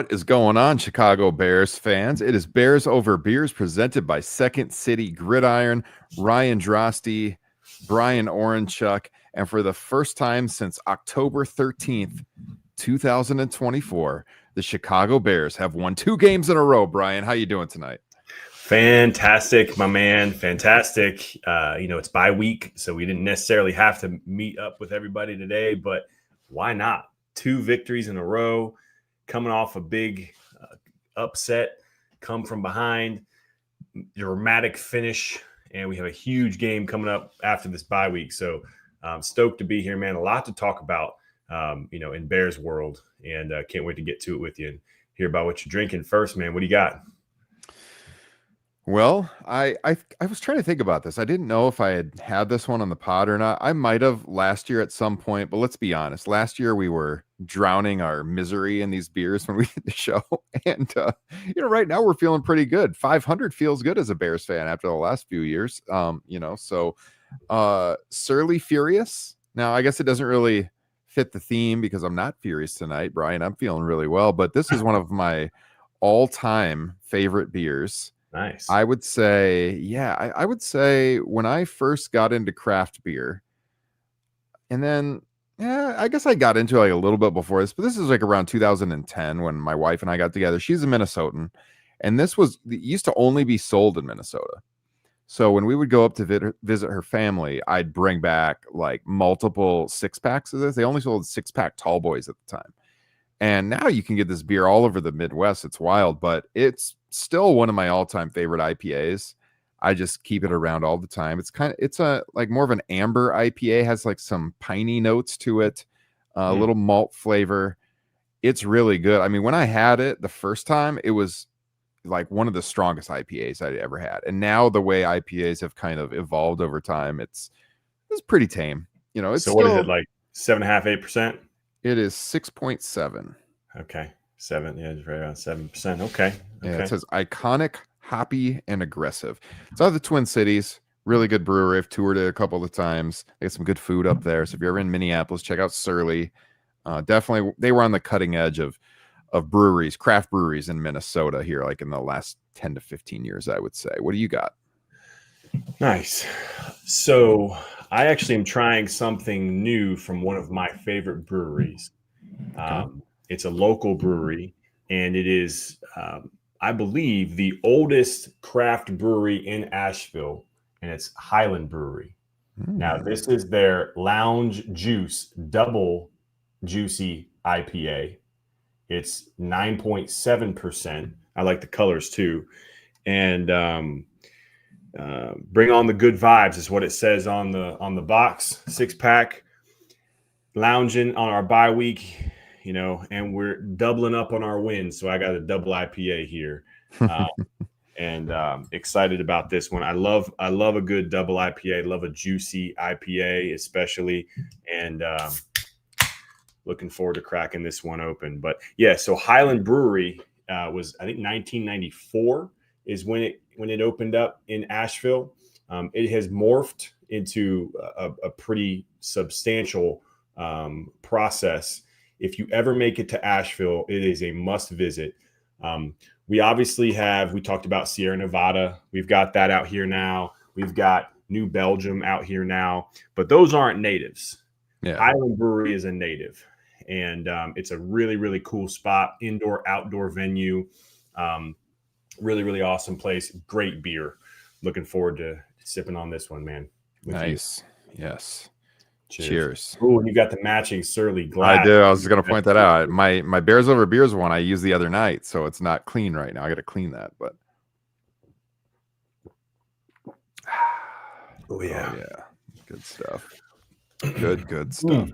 What is going on, Chicago Bears fans? It is Bears Over Beers presented by Second City Gridiron, Ryan Drosty, Brian Orenchuk, and for the first time since October 13th, 2024, the Chicago Bears have won 2 games in a row. Brian, how you doing tonight? Fantastic, my man. Fantastic. It's bye week, so we didn't necessarily have to meet up with everybody today, but why not? 2 victories in a row, coming off a big upset, come from behind, dramatic finish, and we have a huge game coming up after this bye week. So I'm stoked to be here, man. A lot to talk about, in Bears world, and can't wait to get to it with you and hear about what you're drinking first, man. What do you got? Well, I was trying to think about this. I didn't know if I had this one on the pod or not. I might have last year at some point, but let's be honest. Last year we were drowning our misery in these beers when we did the show, and right now we're feeling pretty good. 500 feels good as a Bears fan after the last few years. Surly Furious. Now, I guess it doesn't really fit the theme because I'm not furious tonight, Brian. I'm feeling really well, but this is one of my all-time favorite beers. Nice. I would say, I would say when I first got into craft beer, and then, I guess I got into it like a little bit before this, but this is like around 2010 when my wife and I got together. She's a Minnesotan, and it used to only be sold in Minnesota. So when we would go up to visit her family, I'd bring back like multiple 6-packs of this. They only sold 6-pack tall boys at the time. And now you can get this beer all over the Midwest. It's wild, but it's still one of my all-time favorite IPAs. I just keep it around all the time. It's a like more of an amber IPA, has like some piney notes to it, a little malt flavor. It's really good. I mean, when I had it the first time, it was like one of the strongest IPAs I'd ever had. And now the way IPAs have kind of evolved over time, it's pretty tame. It's so what is it, like 7.5%, 8%? It is 6.7. Okay. 7. Yeah, just right around 7%. Okay. Yeah, it says iconic, hoppy, and aggressive. It's out of the Twin Cities. Really good brewery. I've toured it a couple of times. They got some good food up there. So if you're ever in Minneapolis, check out Surly. Definitely, they were on the cutting edge of breweries, craft breweries in Minnesota here, like in the last 10 to 15 years, I would say. What do you got? Nice. So I actually am trying something new from one of my favorite breweries. Okay. It's a local brewery, and it is, I believe, the oldest craft brewery in Asheville, and it's Highland Brewery. Now, this is their Lounge Juice Double Juicy IPA. It's 9.7%. I like the colors too. And bring on the good vibes is what it says on the box. 6-pack, lounging on our bye week, and we're doubling up on our wins. So I got a double IPA here, and excited about this one. I love a good double IPA. Love a juicy IPA, especially, and looking forward to cracking this one open. But yeah, so Highland Brewery was, I think, 1994 is when it opened up in Asheville. It has morphed into a pretty substantial process. If you ever make it to Asheville, it is a must visit. We talked about Sierra Nevada. We've got that out here now. We've got New Belgium out here now, but those aren't natives. Yeah. Highland Brewery is a native, and it's a really, really cool spot, indoor, outdoor venue. Really, really awesome place. Great beer. Looking forward to sipping on this one, man. Nice. You. Yes. Cheers. Ooh, and you got the matching Surly glass. I do. I was just going to point that out. My Bears Over Beers one I used the other night, so it's not clean right now. I got to clean that, but. Oh yeah. Good stuff. Good stuff.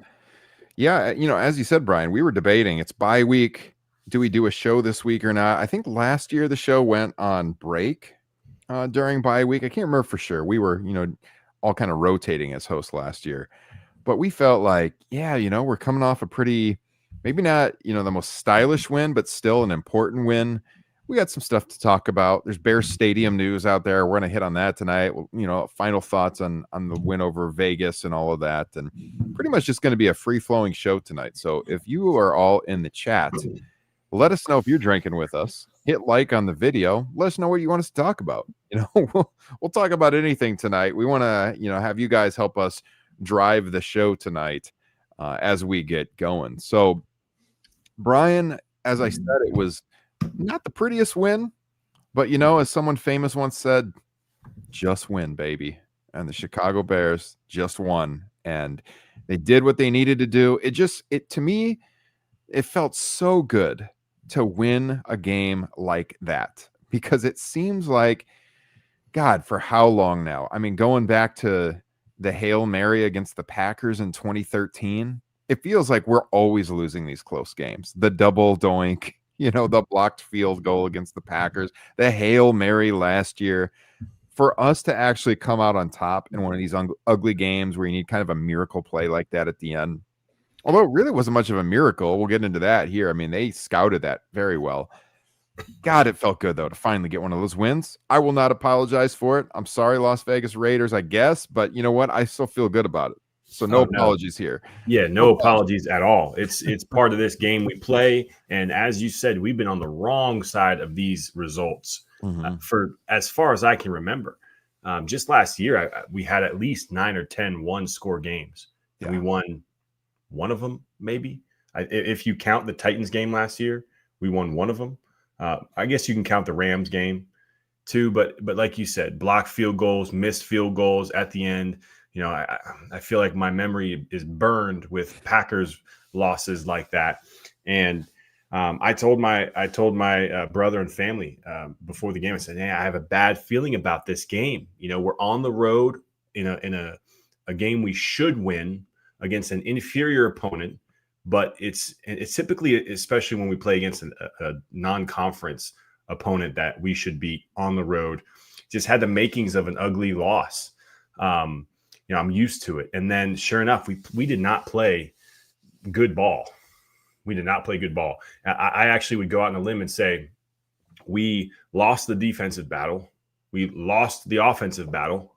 Yeah, as you said, Brian, we were debating. It's bye week. Do we do a show this week or not? I think last year the show went on break during bye week. I can't remember for sure. We were, all kind of rotating as hosts last year. But we felt like, we're coming off a pretty, maybe not, the most stylish win, but still an important win. We got some stuff to talk about. There's Bears Stadium news out there. We're going to hit on that tonight. Final thoughts on the win over Vegas and all of that. And pretty much just going to be a free-flowing show tonight. So if you are all in the chat Let us know if you're drinking with us. Hit like on the video. Let us know what you want us to talk about. We'll talk about anything tonight. We want to, have you guys help us drive the show tonight as we get going. So, Brian, as I said, it was not the prettiest win, but as someone famous once said, just win, baby. And the Chicago Bears just won, and they did what they needed to do. To me, it felt so good to win a game like that, because it seems like, God, for how long now? I mean, going back to the Hail Mary against the Packers in 2013, it feels like we're always losing these close games. The double doink, the blocked field goal against the Packers, the Hail Mary last year. For us to actually come out on top in one of these ugly games where you need kind of a miracle play like that at the end, although it really wasn't much of a miracle. We'll get into that here. I mean, they scouted that very well. God, it felt good, though, to finally get one of those wins. I will not apologize for it. I'm sorry, Las Vegas Raiders, I guess. But you know what? I still feel good about it. So no apologies here. Yeah, no apologies at all. It's part of this game we play. And as you said, we've been on the wrong side of these results for as far as I can remember. Just last year, we had at least 9 or 10 one-score games. And we won one of them, maybe. If you count the Titans game last year, we won one of them. I guess you can count the Rams game too. But like you said, blocked field goals, missed field goals at the end. I feel like my memory is burned with Packers losses like that. And I told my brother and family before the game, I said, "Hey, I have a bad feeling about this game. We're on the road in a game we should win against an inferior opponent, but it's typically, especially when we play against a non-conference opponent that we should beat on the road, just had the makings of an ugly loss." I'm used to it. And then sure enough, we did not play good ball. We did not play good ball. I actually would go out on a limb and say we lost the defensive battle. We lost the offensive battle,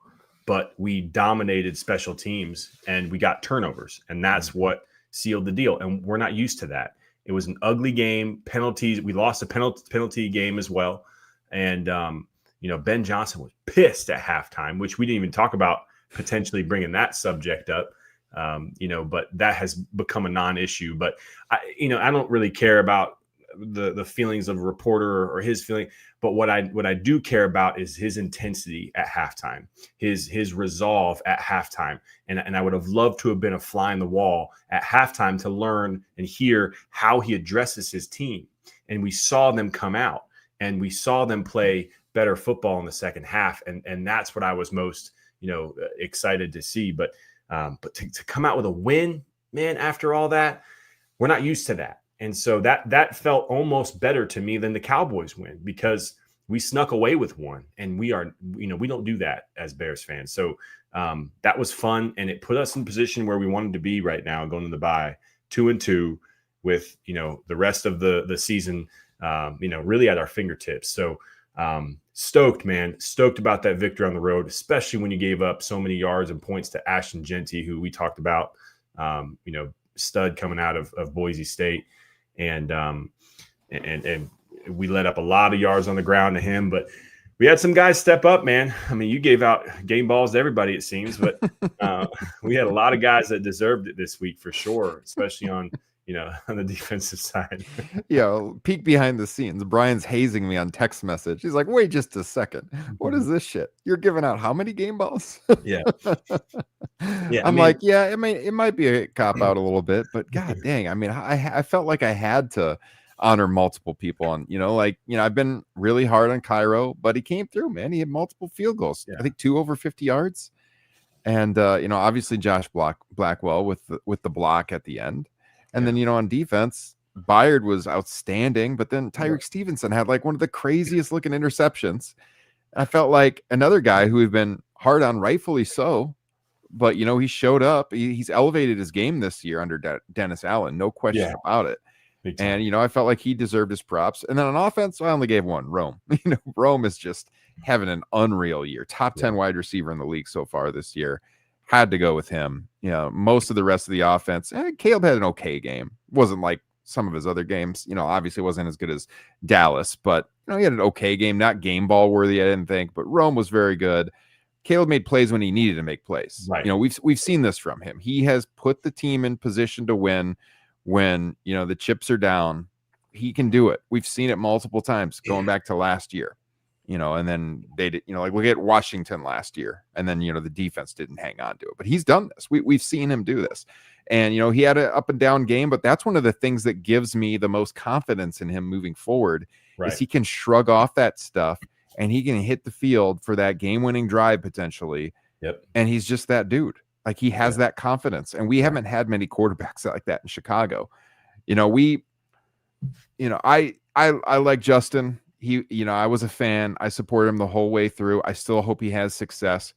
but we dominated special teams and we got turnovers. And that's what sealed the deal. And we're not used to that. It was an ugly game, penalties. We lost a penalty game as well. And, Ben Johnson was pissed at halftime, which we didn't even talk about potentially bringing that subject up, but that has become a non-issue. But I don't really care about the feelings of a reporter or his feeling. But what I do care about is his intensity at halftime, his resolve at halftime. And I would have loved to have been a fly in the wall at halftime to learn and hear how he addresses his team. And we saw them come out and we saw them play better football in the second half. And that's what I was most excited to see. But to come out with a win, man, after all that, we're not used to that. And so that felt almost better to me than the Cowboys win, because we snuck away with one, and we don't do that as Bears fans. So that was fun, and it put us in position where we wanted to be right now, going to the bye 2-2 with the rest of the season really at our fingertips. So stoked about that victory on the road, especially when you gave up so many yards and points to Ashton Genty, who we talked about, stud coming out of Boise State. And we let up a lot of yards on the ground to him, but we had some guys step up, man. I mean, you gave out game balls to everybody, it seems, but we had a lot of guys that deserved it this week for sure, especially on the defensive side. Peek behind the scenes. Brian's hazing me on text message. He's like, wait just a second. What is this shit? You're giving out how many game balls? Yeah. I'm like, it might be a cop out a little bit, but god dang. I mean, I felt like I had to honor multiple people on, I've been really hard on Cairo, but he came through, man. He had multiple field goals. I think 2 over 50 yards. And obviously Josh Blackwell with the block at the end. And then, on defense, Byard was outstanding, but then Tyreek Stevenson had like one of the craziest looking interceptions. I felt like another guy who had been hard on, rightfully so, but, he showed up. He's elevated his game this year under Dennis Allen. No question about it. And, I felt like he deserved his props. And then on offense, I only gave one, Rome. Rome is just having an unreal year. Top 10 wide receiver in the league so far this year. Had to go with him. Most of the rest of the offense, Caleb had an okay game. Wasn't like some of his other games. Obviously wasn't as good as Dallas, but he had an okay game, not game ball worthy, I didn't think, but Rome was very good. Caleb made plays when he needed to make plays. Right. We've seen this from him. He has put the team in position to win when, the chips are down. He can do it. We've seen it multiple times going back to last year, and then they did, like look at Washington last year, and then, the defense didn't hang on to it, but he's done this. We've seen him do this. And, he had an up and down game, but that's one of the things that gives me the most confidence in him moving forward is he can shrug off that stuff and he can hit the field for that game-winning drive potentially. Yep. And he's just that dude. Like he has that confidence. And we haven't had many quarterbacks like that in Chicago. I like Justin. I was a fan. I supported him the whole way through. I still hope he has success.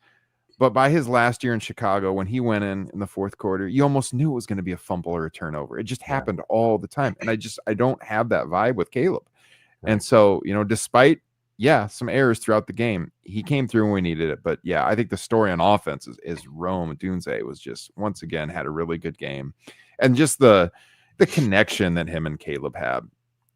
But by his last year in Chicago, when he went in the fourth quarter, you almost knew it was going to be a fumble or a turnover. It just happened all the time. And I don't have that vibe with Caleb. Right. And so, despite, some errors throughout the game, he came through when we needed it. But I think the story on offense is Rome Dunze was just, once again, had a really good game. And just the connection that him and Caleb had,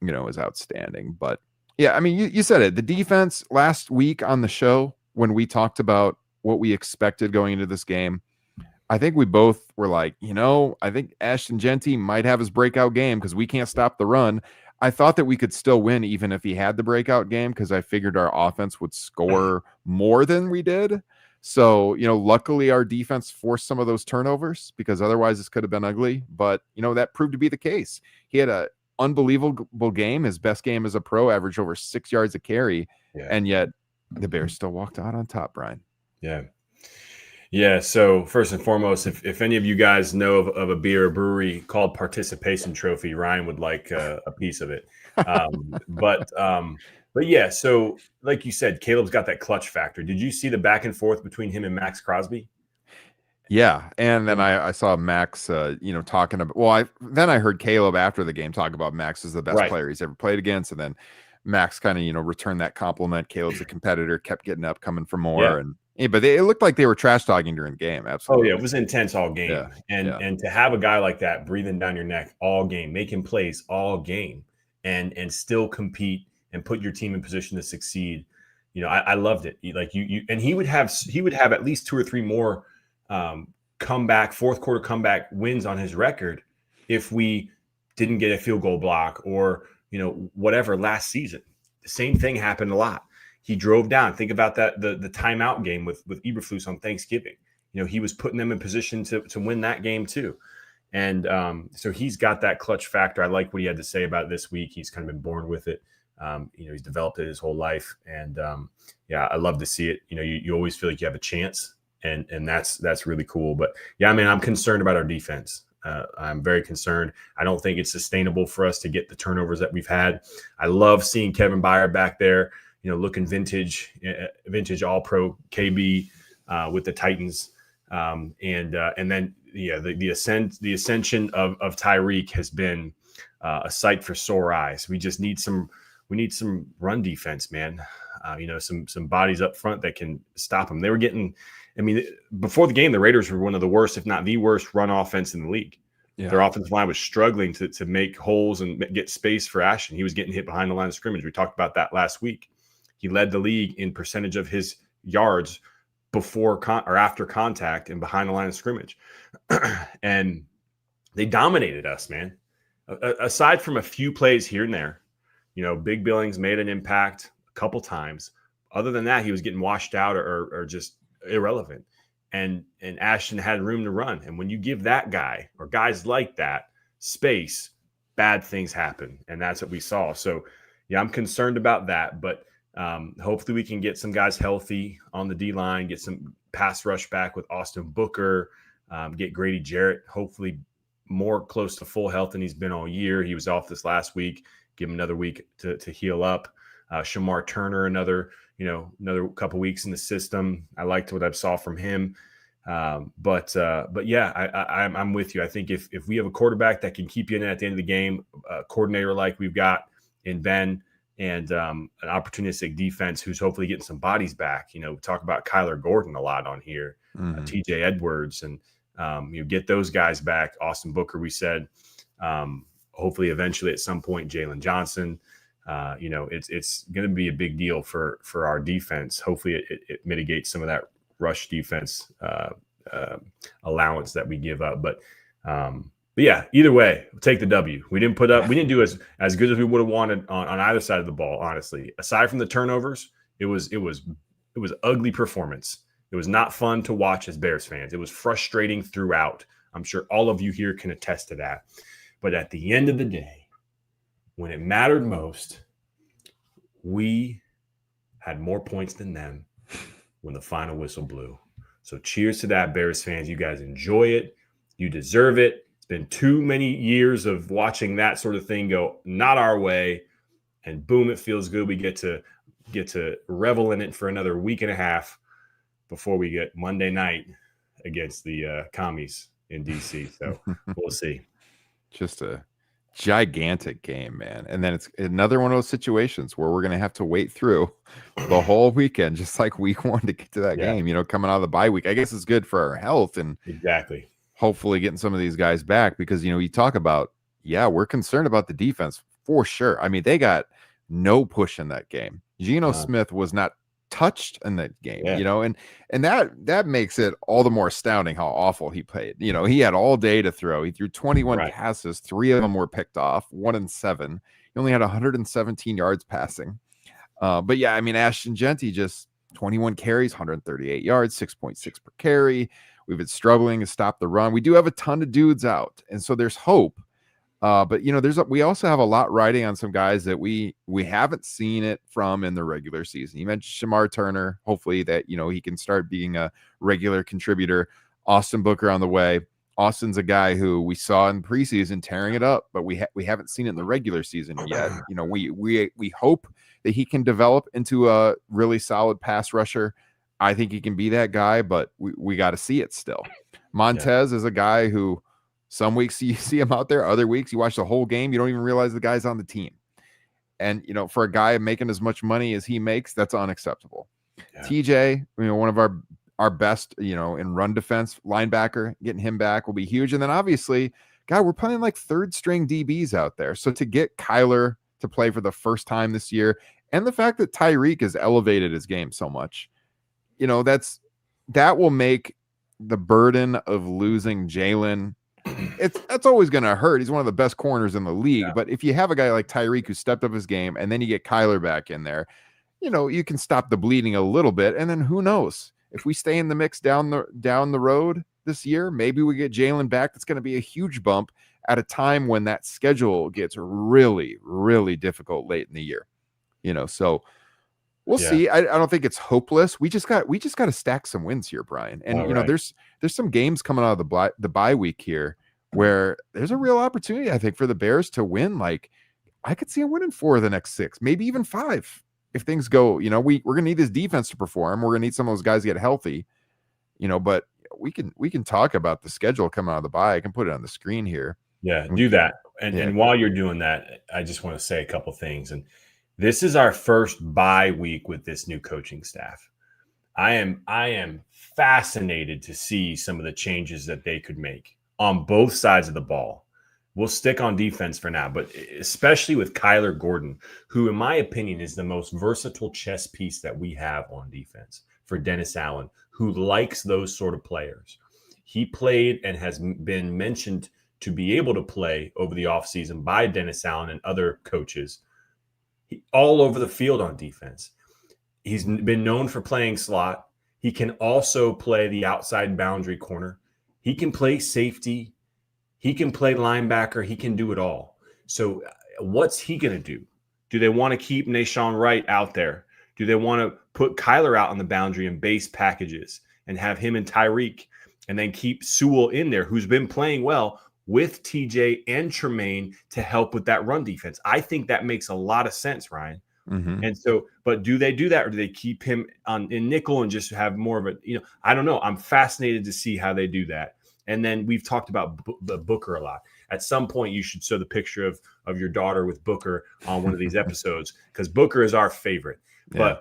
is outstanding. But you said it. The defense last week on the show, when we talked about what we expected going into this game, I think we both were like, I think Ashton Jeanty might have his breakout game because we can't stop the run. I thought that we could still win even if he had the breakout game because I figured our offense would score more than we did. So, luckily our defense forced some of those turnovers because otherwise this could have been ugly. But, that proved to be the case. He had an unbelievable game. His best game as a pro, averaged over 6 yards a carry. Yeah. And yet the Bears still walked out on top, Brian. Yeah. Yeah. So first and foremost, if any of you guys know of a beer brewery called Participation Trophy, Ryan would like a piece of it. But yeah, so like you said, Caleb's got that clutch factor. Did you see the back and forth between him and Max Crosby? Yeah. And then I saw Max, talking about, then I heard Caleb after the game talk about Max as the best player he's ever played against. And then Max kind of, returned that compliment. Caleb's a competitor, kept getting up, coming for more. But it looked like they were trash talking during the game. Absolutely. Oh yeah, it was intense all game. Yeah. And to have a guy like that breathing down your neck all game, making plays all game, and still compete and put your team in position to succeed. I loved it. Like you and he would have at least 2 or 3 more fourth quarter comeback wins on his record if we didn't get a field goal block or whatever last season. The same thing happened a lot. He drove down. Think about that the timeout game with Eberflus on Thanksgiving. He was putting them in position to win that game too. And so he's got that clutch factor. I like what he had to say about it this week. He's kind of been born with it. He's developed it his whole life. And I love to see it. You always feel like you have a chance, and that's really cool. But I'm concerned about our defense. I'm very concerned. I don't think it's sustainable for us to get the turnovers that we've had. I love seeing Kevin Byard back there, looking vintage all-pro KB with the Titans. And then the ascension of Tyreek has been a sight for sore eyes. We just need some run defense, man. Some bodies up front that can stop them. They were getting, before the game, the Raiders were one of the worst, if not the worst, run offense in the league. Yeah. Their offensive line was struggling to make holes and get space for Ashton. He was getting hit behind the line of scrimmage. We talked about that last week. He led the league in percentage of his yards before or after contact and behind the line of scrimmage. And they dominated us, man. Aside from a few plays here and there, Big Billings made an impact a couple times. Other than that, he was getting washed out or just irrelevant. And Ashton had room to run. And when you give that guy or guys like that space, bad things happen. And that's what we saw. So, I'm concerned about that. But hopefully we can get some guys healthy on the D-line, get some pass rush back with Austin Booker, get Grady Jarrett, hopefully more close to full health than he's been all year. He was off this last week. Give him another week to heal up. Shamar Turner, another couple weeks in the system. I liked what I saw from him. But I'm with you. I think if we have a quarterback that can keep you in at the end of the game, a coordinator like we've got in Ben, and an opportunistic defense who's hopefully getting some bodies back. We talk about Kyler Gordon a lot on here, TJ Edwards, and get those guys back. Austin Booker, we said, hopefully eventually at some point Jalen Johnson. It's going to be a big deal for our defense. Hopefully it mitigates some of that rush defense allowance that we give up. But yeah, either way, we'll take the W. We didn't do as good as we would have wanted on either side of the ball, honestly. Aside from the turnovers, it was ugly performance. It was not fun to watch as Bears fans. It was frustrating throughout. I'm sure all of you here can attest to that. But at the end of the day, when it mattered most, we had more points than them when the final whistle blew. So cheers to that, Bears fans. You guys enjoy it. You deserve it. It's been too many years of watching that sort of thing go not our way. And boom, it feels good. We get to revel in it for another week and a half before we get Monday night against the commies in DC. So we'll see. Just a gigantic game, man. And then it's another one of those situations where we're going to have to wait through the whole weekend, just like week 1 to get to that game, coming out of the bye week. I guess it's good for our health and exactly hopefully getting some of these guys back because, you talk about, we're concerned about the defense for sure. I mean, they got no push in that game. Geno Smith was not touched in that game, and that makes it all the more astounding how awful he played. He had all day to throw. He threw 21 passes, 3 of them were picked off, 1 and 7. He only had 117 yards passing. But yeah, I mean, Ashton Genty just 21 carries, 138 yards, 6.6 per carry. We've been struggling to stop the run. We do have a ton of dudes out, and so there's hope. But we also have a lot riding on some guys that we haven't seen it from in the regular season. You mentioned Shamar Turner. Hopefully that he can start being a regular contributor. Austin Booker on the way. Austin's a guy who we saw in preseason tearing it up, but we haven't seen it in the regular season yet. We hope that he can develop into a really solid pass rusher. I think he can be that guy, but we got to see it still. Montez is a guy who. Some weeks you see him out there, other weeks you watch the whole game, you don't even realize the guy's on the team. And, for a guy making as much money as he makes, that's unacceptable. Yeah. TJ, one of our best, in run defense linebacker, getting him back will be huge. And then obviously, God, we're playing like third string DBs out there. So to get Kyler to play for the first time this year, and the fact that Tyreek has elevated his game so much, that will make the burden of losing Jalen. That's always going to hurt. He's one of the best corners in the league. Yeah. But if you have a guy like Tyreek who stepped up his game and then you get Kyler back in there, you can stop the bleeding a little bit. And then who knows if we stay in the mix down the road this year, maybe we get Jalen back. That's going to be a huge bump at a time when that schedule gets really, really difficult late in the year, so we'll see. I don't think it's hopeless. We just got to stack some wins here, Brian. And there's some games coming out of the bye week here where there's a real opportunity, I think, for the Bears to win. Like, I could see them winning 4 of the next 6, maybe even 5 if things go. We're gonna need this defense to perform. We're gonna need some of those guys to get healthy. But we can talk about the schedule coming out of the bye. I can put it on the screen here. Yeah, do that. And while you're doing that, I just want to say a couple things. And this is our first bye week with this new coaching staff. I am fascinated to see some of the changes that they could make on both sides of the ball. We'll stick on defense for now, but especially with Kyler Gordon, who, in my opinion, is the most versatile chess piece that we have on defense for Dennis Allen, who likes those sort of players. He played and has been mentioned to be able to play over the offseason by Dennis Allen and other coaches all over the field on defense. He's been known for playing slot. He can also play the outside boundary corner. He can play safety. He can play linebacker. He can do it all. So what's he going to do? Do they want to keep Nashawn Wright out there? Do they want to put Kyler out on the boundary and base packages and have him and Tyreek and then keep Sewell in there, who's been playing well, with TJ and Tremaine to help with that run defense? I think that makes a lot of sense, Ryan. Mm-hmm. And so, but do they do that, or do they keep him in nickel and just have more of a, I don't know. I'm fascinated to see how they do that. And then we've talked about the Booker a lot. At some point, you should show the picture of your daughter with Booker on one of these episodes, because Booker is our favorite. Yeah.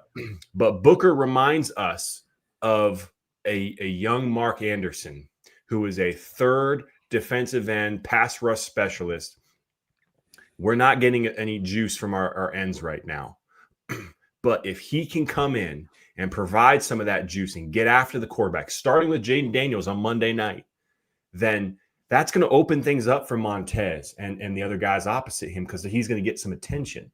But Booker reminds us of a young Mark Anderson, who is a third defensive end pass rush specialist we're not getting any juice from our ends right now. But if he can come in and provide some of that juice and get after the quarterback, starting with Jaden Daniels on Monday night, then that's going to open things up for Montez and the other guys opposite him, because he's going to get some attention.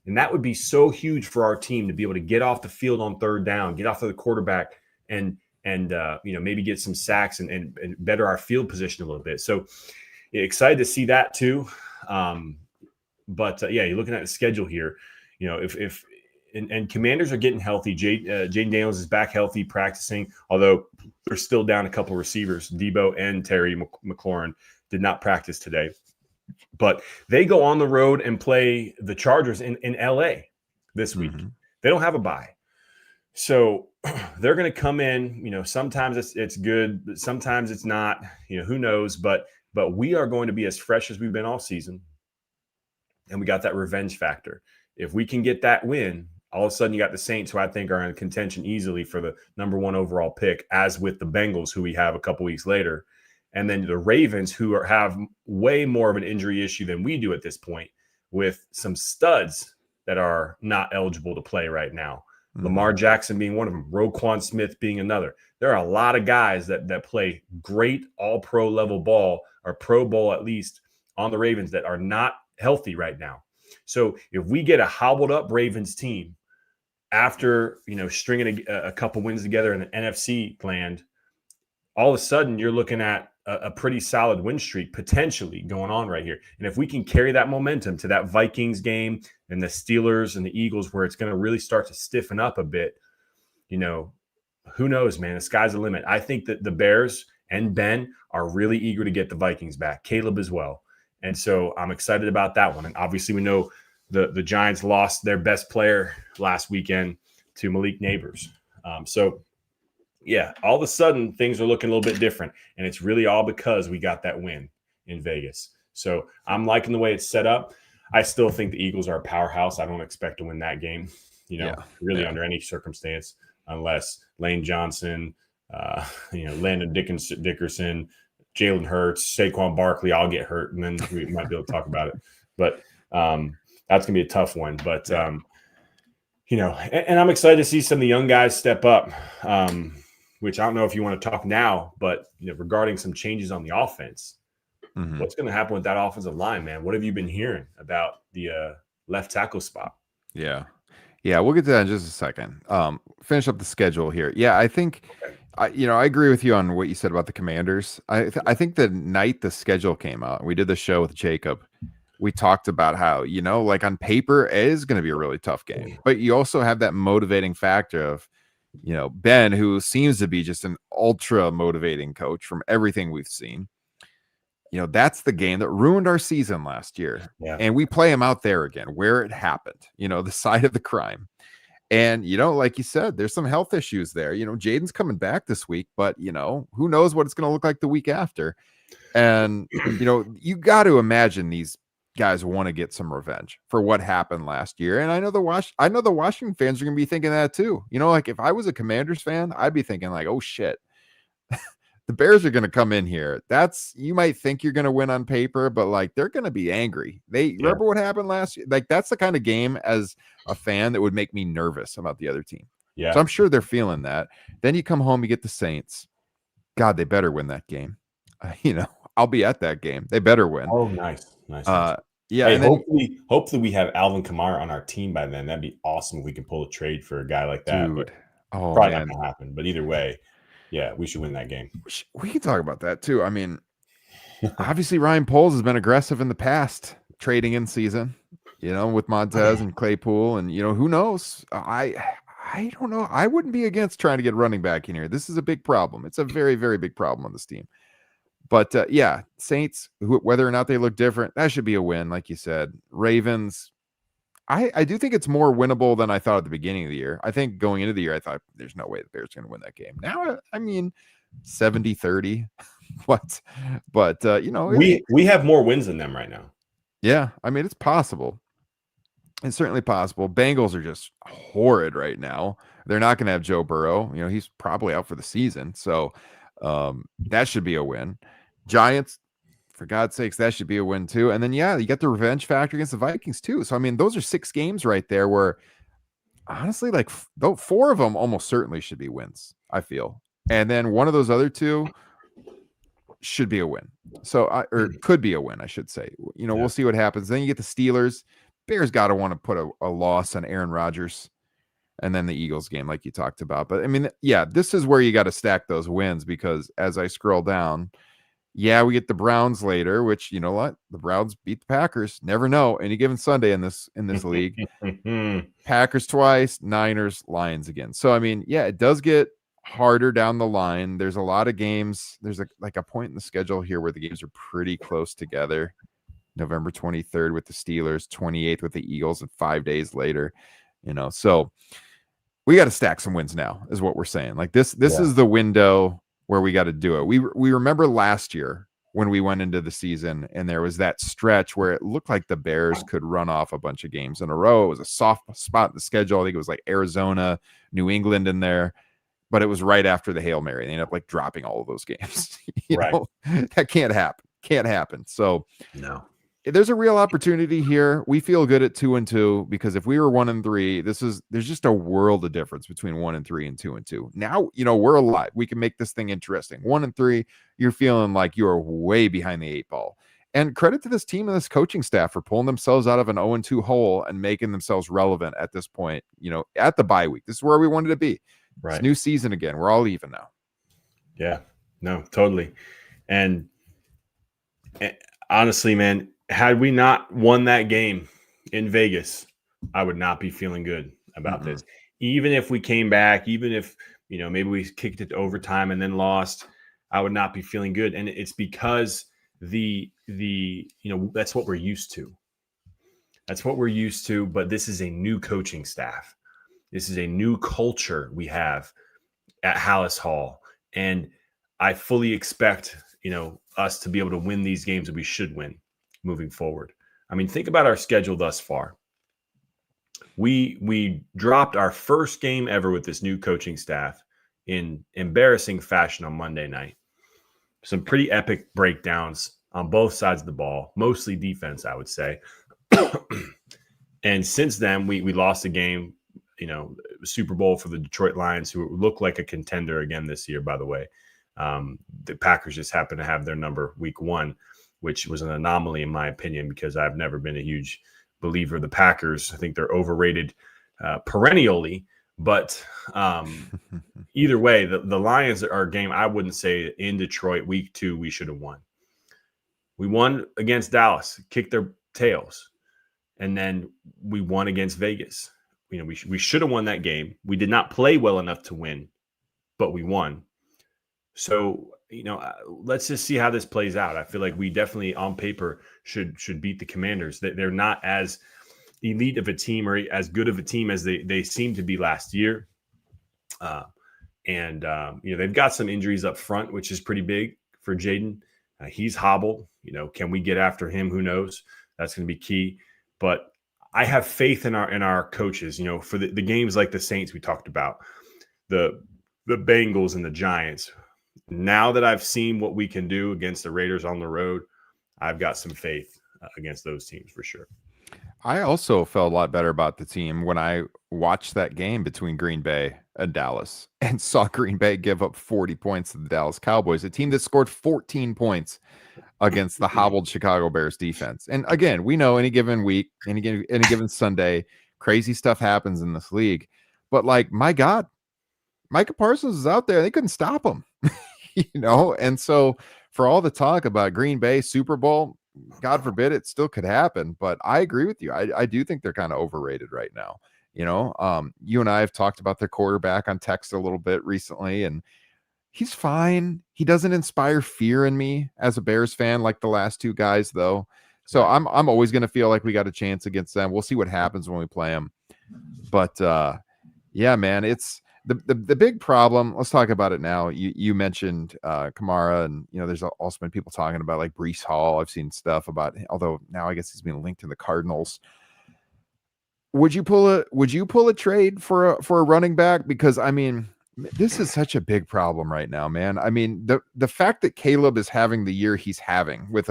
And that would be so huge for our team to be able to get off the field on third down, get off of the quarterback, and maybe get some sacks and better our field position a little bit. So excited to see that too. But you're looking at the schedule here. If Commanders are getting healthy. Jaden Daniels is back healthy, practicing, although they're still down a couple receivers. Debo and Terry McLaurin did not practice today. But they go on the road and play the Chargers in L.A. this week. Mm-hmm. They don't have a bye. So they're going to come in. Sometimes it's good, but sometimes it's not. Who knows? But we are going to be as fresh as we've been all season. And we got that revenge factor. If we can get that win, all of a sudden you got the Saints, who I think are in contention easily for the number 1 overall pick, as with the Bengals, who we have a couple weeks later. And then the Ravens, who have way more of an injury issue than we do at this point, with some studs that are not eligible to play right now. Mm-hmm. Lamar Jackson being one of them, Roquan Smith being another. There are a lot of guys that play great all-pro level ball, or Pro Bowl at least, on the Ravens that are not healthy right now. So if we get a hobbled up Ravens team after, stringing a couple wins together in the NFC land, all of a sudden you're looking at a pretty solid win streak potentially going on right here. And if we can carry that momentum to that Vikings game and the Steelers and the Eagles, where it's going to really start to stiffen up a bit, who knows, man? The sky's the limit. I think that the Bears and Ben are really eager to get the Vikings back. Caleb as well. And so I'm excited about that one. And obviously we know the Giants lost their best player last weekend to Malik Neighbors. All of a sudden things are looking a little bit different. And it's really all because we got that win in Vegas. So I'm liking the way it's set up. I still think the Eagles are a powerhouse. I don't expect to win that game, under any circumstance, unless Lane Johnson, Landon Dickerson, Jalen Hurts, Saquon Barkley all get hurt, and then we might be able to talk about it. But that's going to be a tough one. But, and I'm excited to see some of the young guys step up, which I don't know if you want to talk now, but regarding some changes on the offense, what's going to happen with that offensive line, man? What have you been hearing about the left tackle spot? Yeah, we'll get to that in just a second. Finish up the schedule here. Yeah, I think – I agree with you on what you said about the Commanders. I think the night the schedule came out, we did the show with Jacob, we talked about how, like on paper, it is going to be a really tough game. But you also have that motivating factor of, Ben, who seems to be just an ultra motivating coach from everything we've seen. That's the game that ruined our season last year. Yeah. And we play him out there again, where it happened, the side of the crime. And, like you said, there's some health issues there. Jaden's coming back this week, but, who knows what it's going to look like the week after. And, you got to imagine these guys want to get some revenge for what happened last year. And I know the Washington fans are going to be thinking that too. Like if I was a Commanders fan, I'd be thinking like, oh shit, the Bears are going to come in here. You might think you're going to win on paper, but like they're going to be angry. Remember what happened last year? Like that's the kind of game as a fan that would make me nervous about the other team. Yeah. So I'm sure they're feeling that. Then you come home, you get the Saints. God, they better win that game. I'll be at that game. They better win. Oh, nice. Yeah. Hey, hopefully we have Alvin Kamara on our team by then. That'd be awesome if we can pull a trade for a guy like that. Dude. Probably not going to happen. But either way, yeah, we should win that game. We can talk about that too. I mean, obviously Ryan Poles has been aggressive in the past, trading in season, with Montez and Claypool, and who knows? I don't know. I wouldn't be against trying to get running back in here. This is a big problem. It's a very, very big problem on this team. But Saints, whether or not they look different, that should be a win, like you said. Ravens, I do think it's more winnable than I thought at the beginning of the year. I think going into the year, I thought there's no way the Bears are going to win that game. Now, I mean, 70-30. What? But, we have more wins than them right now. Yeah. I mean, it's possible. It's certainly possible. Bengals are just horrid right now. They're not going to have Joe Burrow. He's probably out for the season. So that should be a win. Giants, for God's sakes, that should be a win too. And then, yeah, you got the revenge factor against the Vikings too. So, I mean, those are 6 games right there where honestly, like, though 4 of them almost certainly should be wins, I feel. And then one of those other 2 should be a win. So, or could be a win, I should say. You know, we'll see what happens. Then you get the Steelers. Bears got to want to put a loss on Aaron Rodgers. And then the Eagles game, like you talked about. But I mean, yeah, this is where you got to stack those wins, because as I scroll down, yeah, we get the Browns later, which, you know what? The Browns beat the Packers. Never know any given Sunday in this league. Packers twice, Niners, Lions again. So, I mean, yeah, it does get harder down the line. There's a lot of games. There's a point in the schedule here where the games are pretty close together. November 23rd with the Steelers, 28th with the Eagles, and 5 days later, you know. So we got to stack some wins now, is what we're saying. Like this is the window where we got to do it. We remember last year when we went into the season and there was that stretch where it looked like the Bears could run off a bunch of games in a row. It was a soft spot in the schedule. I think it was like Arizona, New England in there, but it was right after the Hail Mary. They ended up like dropping all of those games. you know, that can't happen. Can't happen. So no. There's a real opportunity here. We feel good at 2-2 because if we were 1-3, there's just a world of difference between 1-3 and 2-2. Now, you know, we're alive. We can make this thing interesting. 1-3, you're feeling like you're way behind the 8 ball. And credit to this team and this coaching staff for pulling themselves out of an 0-2 hole and making themselves relevant at this point, you know, at the bye week. This is where we wanted to be. Right. It's new season again. We're all even now. Yeah, no, totally. And honestly, man, had we not won that game in Vegas, I would not be feeling good about this. Even if we came back, even if, you know, maybe we kicked it to overtime and then lost, I would not be feeling good. And it's because the you know, that's what we're used to. That's what we're used to. But this is a new coaching staff. This is a new culture we have at Hallis Hall. And I fully expect, you know, us to be able to win these games that we should win moving forward. I mean, think about our schedule thus far. We dropped our first game ever with this new coaching staff in embarrassing fashion on Monday night. Some pretty epic breakdowns on both sides of the ball, mostly defense, I would say. And since then, we lost a game, you know, Super Bowl for the Detroit Lions, who look like a contender again this year, by the way. The Packers just happened to have their number week 1, which was an anomaly in my opinion, because I've never been a huge believer of the Packers. I think they're overrated perennially. But either way, the Lions are a game I wouldn't say in Detroit week 2 we should have won. We won against Dallas, kicked their tails, and then we won against Vegas. You know, we should have won that game. We did not play well enough to win, but we won. So, you know, let's just see how this plays out. I feel like we definitely, on paper, should beat the Commanders. They're not as elite of a team or as good of a team as they seemed to be last year. You know, they've got some injuries up front, which is pretty big for Jaden. He's hobbled. You know, can we get after him? Who knows? That's going to be key. But I have faith in our coaches, you know, for the games like the Saints we talked about, the Bengals and the Giants. Now that I've seen what we can do against the Raiders on the road, I've got some faith against those teams for sure. I also felt a lot better about the team when I watched that game between Green Bay and Dallas and saw Green Bay give up 40 points to the Dallas Cowboys, a team that scored 14 points against the hobbled Chicago Bears defense. And again, we know any given week, any given Sunday, crazy stuff happens in this league. But like, my God, Micah Parsons is out there. They couldn't stop him, you know? And so for all the talk about Green Bay Super Bowl, God forbid it still could happen. But I agree with you. I do think they're kind of overrated right now. You know, you and I have talked about their quarterback on text a little bit recently, and he's fine. He doesn't inspire fear in me as a Bears fan like the last 2 guys, though. So I'm always going to feel like we got a chance against them. We'll see what happens when we play them. But yeah, man, it's the big problem. Let's talk about it now. You mentioned Kamara, and you know, there's also been people talking about like Breece Hall. I've seen stuff about, although now I guess he's been linked to the Cardinals. Would you pull a trade for a running back? Because I mean, This is such a big problem right now, man. I mean, the fact that Caleb is having the year he's having with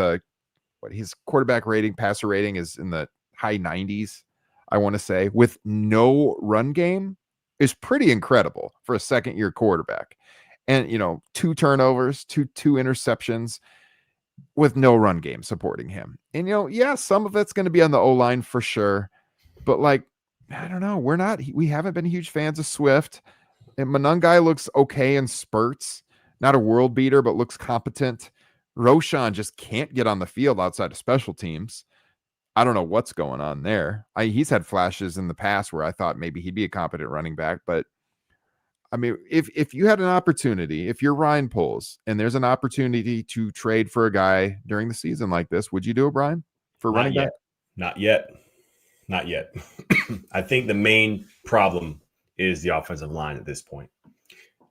his quarterback rating, passer rating is in the high 90s, I want to say, with no run game is pretty incredible for a second year quarterback. And, 2 turnovers, two interceptions with no run game supporting him. And, yeah, some of it's going to be on the O-line for sure. But like, I don't know. We haven't been huge fans of Swift. And Monangai looks okay in spurts, not a world beater, but looks competent. Roshan just can't get on the field outside of special teams. I don't know what's going on there. He's had flashes in the past where I thought maybe he'd be a competent running back, but I mean, if you had an opportunity, if you're Ryan Poles and there's an opportunity to trade for a guy during the season like this, would you do it, Brian, for running back? Not yet. I think the main problem is the offensive line at this point.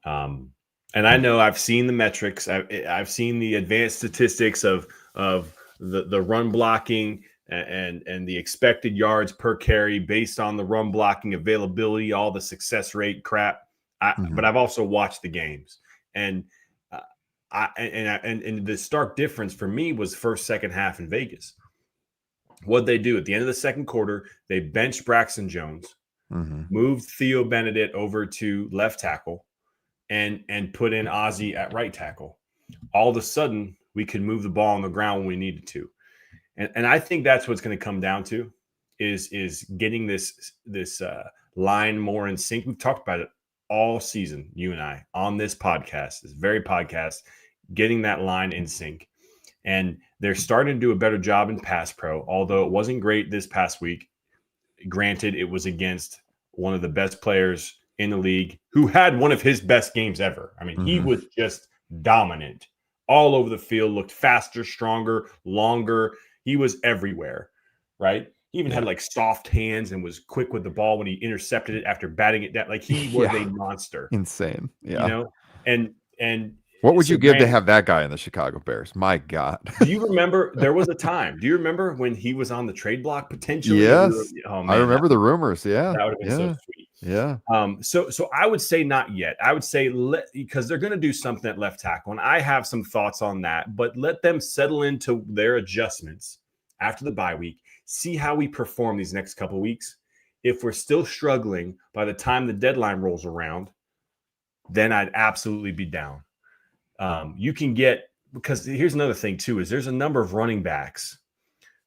And I know I've seen the metrics. I've seen the advanced statistics of the run blocking and the expected yards per carry based on the run blocking availability, all the success rate crap. But I've also watched the games, and the stark difference for me was first, second half in Vegas. What they do at the end of the second quarter, they benched Braxton Jones, moved Theo Benedict over to left tackle, and put in Ozzie at right tackle. All of a sudden, we could move the ball on the ground when we needed to, and I think that's what's going to come down to is getting this line more in sync. We've talked about it all season, you and I, on this podcast, this very podcast, getting that line in sync. And they're starting to do a better job in pass pro, although it wasn't great this past week. Granted, it was against one of the best players in the league who had one of his best games ever. I mean, he was just dominant all over the field, looked faster, stronger, longer. He was everywhere, right? He even had like soft hands and was quick with the ball when he intercepted it after batting it down. Like he was a monster. Insane. Yeah. And what would you give to have that guy in the Chicago Bears? My God. Do you remember there was a time? Do you remember when he was on the trade block potentially? Yes. I remember the rumors. Yeah. That would have been so sweet. Yeah. So I would say not yet. I would say because they're going to do something at left tackle, and I have some thoughts on that, but let them settle into their adjustments after the bye week. See how we perform these next couple of weeks. If we're still struggling by the time the deadline rolls around, then I'd absolutely be down. You can get, because here's another thing too, is there's a number of running backs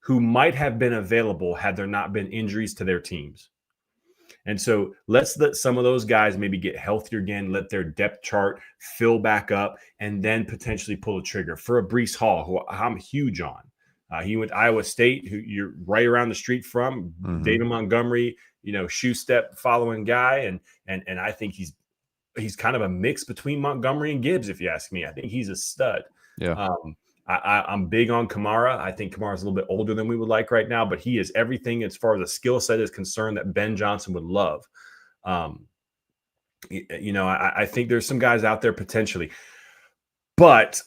who might have been available had there not been injuries to their teams. And so let's let some of those guys maybe get healthier again, let their depth chart fill back up, and then potentially pull the trigger for a Breece Hall, who I'm huge on. He went to Iowa State, who you're right around the street from, David Montgomery, shoe step following guy. And I think he's kind of a mix between Montgomery and Gibbs, if you ask me. I think he's a stud. Yeah. I'm big on Kamara. I think Kamara's a little bit older than we would like right now, but he is everything as far as a skill set is concerned that Ben Johnson would love. I think there's some guys out there potentially, but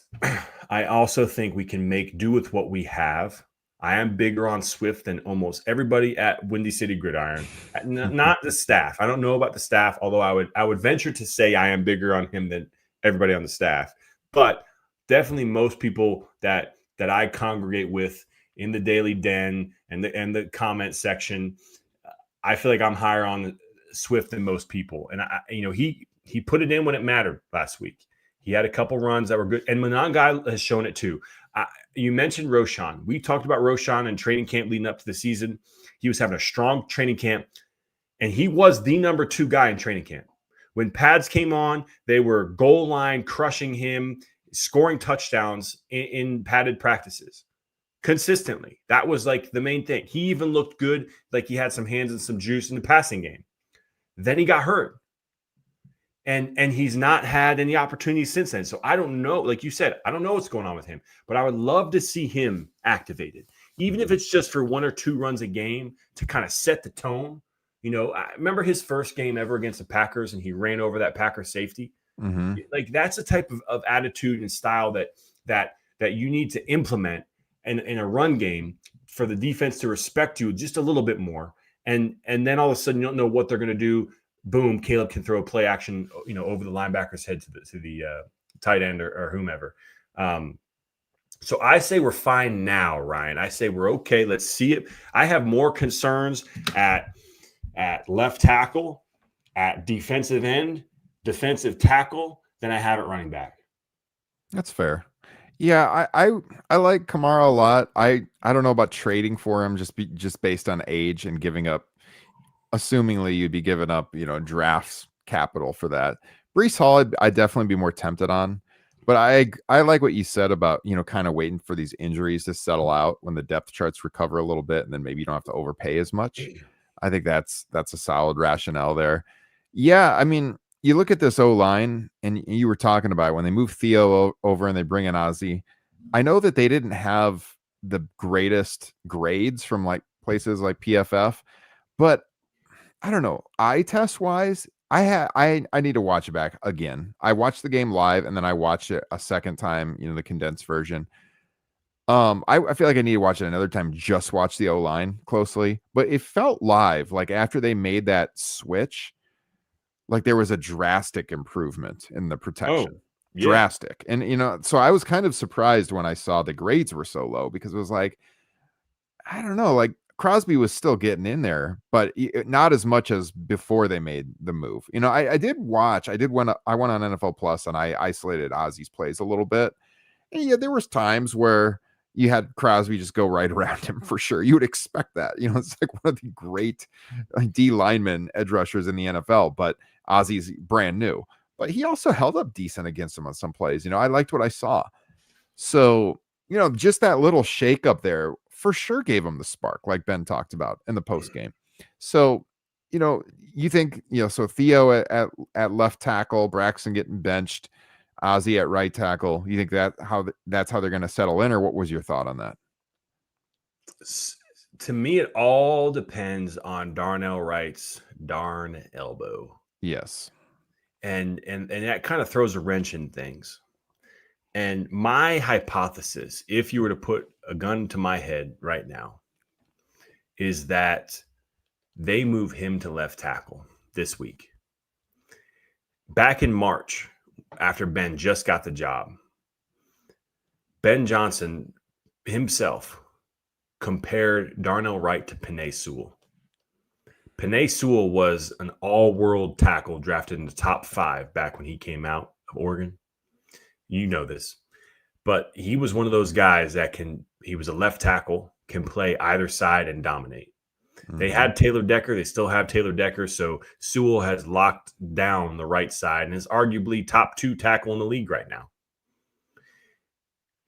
I also think we can make do with what we have. I am bigger on Swift than almost everybody at Windy City Gridiron. Not the staff. I don't know about the staff, although I would venture to say I am bigger on him than everybody on the staff. But definitely most people that I congregate with in the Daily Den and the comment section, I feel like I'm higher on Swift than most people. And he put it in when it mattered last week. He had a couple runs that were good, and Monangai has shown it too. You mentioned Roshan. We talked about Roshan in training camp leading up to the season. He was having a strong training camp, and he was the number 2 guy in training camp. When pads came on, they were goal line crushing him, scoring touchdowns in padded practices consistently. That was like the main thing. He even looked good, like he had some hands and some juice in the passing game. Then he got hurt. And he's not had any opportunities since then. So I don't know. Like you said, I don't know what's going on with him. But I would love to see him activated, even if it's just for 1 or 2 runs a game to kind of set the tone. I remember his first game ever against the Packers, and he ran over that Packer safety. Like that's a type of attitude and style that you need to implement in a run game for the defense to respect you just a little bit more. And then all of a sudden you don't know what they're going to do boom, Caleb can throw a play action, over the linebacker's head to the tight end or whomever. So I say we're fine now, Ryan. I say we're okay. Let's see it. I have more concerns at left tackle, at defensive end, defensive tackle than I have at running back. That's fair. Yeah, I like Kamara a lot. I don't know about trading for him just based on age and giving up. Assumingly, you'd be giving up, drafts capital for that. Brees Hall, I'd definitely be more tempted on. But I like what you said about, kind of waiting for these injuries to settle out when the depth charts recover a little bit, and then maybe you don't have to overpay as much. I think that's a solid rationale there. Yeah, I mean, you look at this O-line, and you were talking about when they move Theo over and they bring in Ozzie. I know that they didn't have the greatest grades from like places like PFF, but I don't know. Eye test wise, I need to watch it back again. I watched the game live and then I watched it a second time, the condensed version. I feel like I need to watch it another time, just watch the O-line closely. But it felt live, like after they made that switch, like there was a drastic improvement in the protection. Oh, yeah. Drastic. And so I was kind of surprised when I saw the grades were so low, because it was like, I don't know, like Crosby was still getting in there, but not as much as before they made the move. I did watch. I went on NFL Plus and I isolated Ozzie's plays a little bit. And yeah, there was times where you had Crosby just go right around him for sure. You would expect that. It's like one of the great D lineman edge rushers in the NFL, but Ozzie's brand new. But he also held up decent against him on some plays. I liked what I saw. So, just that little shake up there for sure gave him the spark, like Ben talked about in the post game. So, you think, so Theo at left tackle, Braxton getting benched, Ozzie at right tackle. You think that's how they're going to settle in, or what was your thought on that? To me, it all depends on Darnell Wright's darn elbow. Yes. And that kind of throws a wrench in things. And my hypothesis, if you were to put a gun to my head right now, is that they move him to left tackle this week. Back in March, after Ben just got the job, Ben Johnson himself compared Darnell Wright to Penei Sewell. Penei Sewell was an all-world tackle drafted in the top 5 back when he came out of Oregon. You know this. But he was one of those guys that he was a left tackle, can play either side and dominate. Mm-hmm. They had Taylor Decker. They still have Taylor Decker. So Sewell has locked down the right side and is arguably top 2 tackle in the league right now.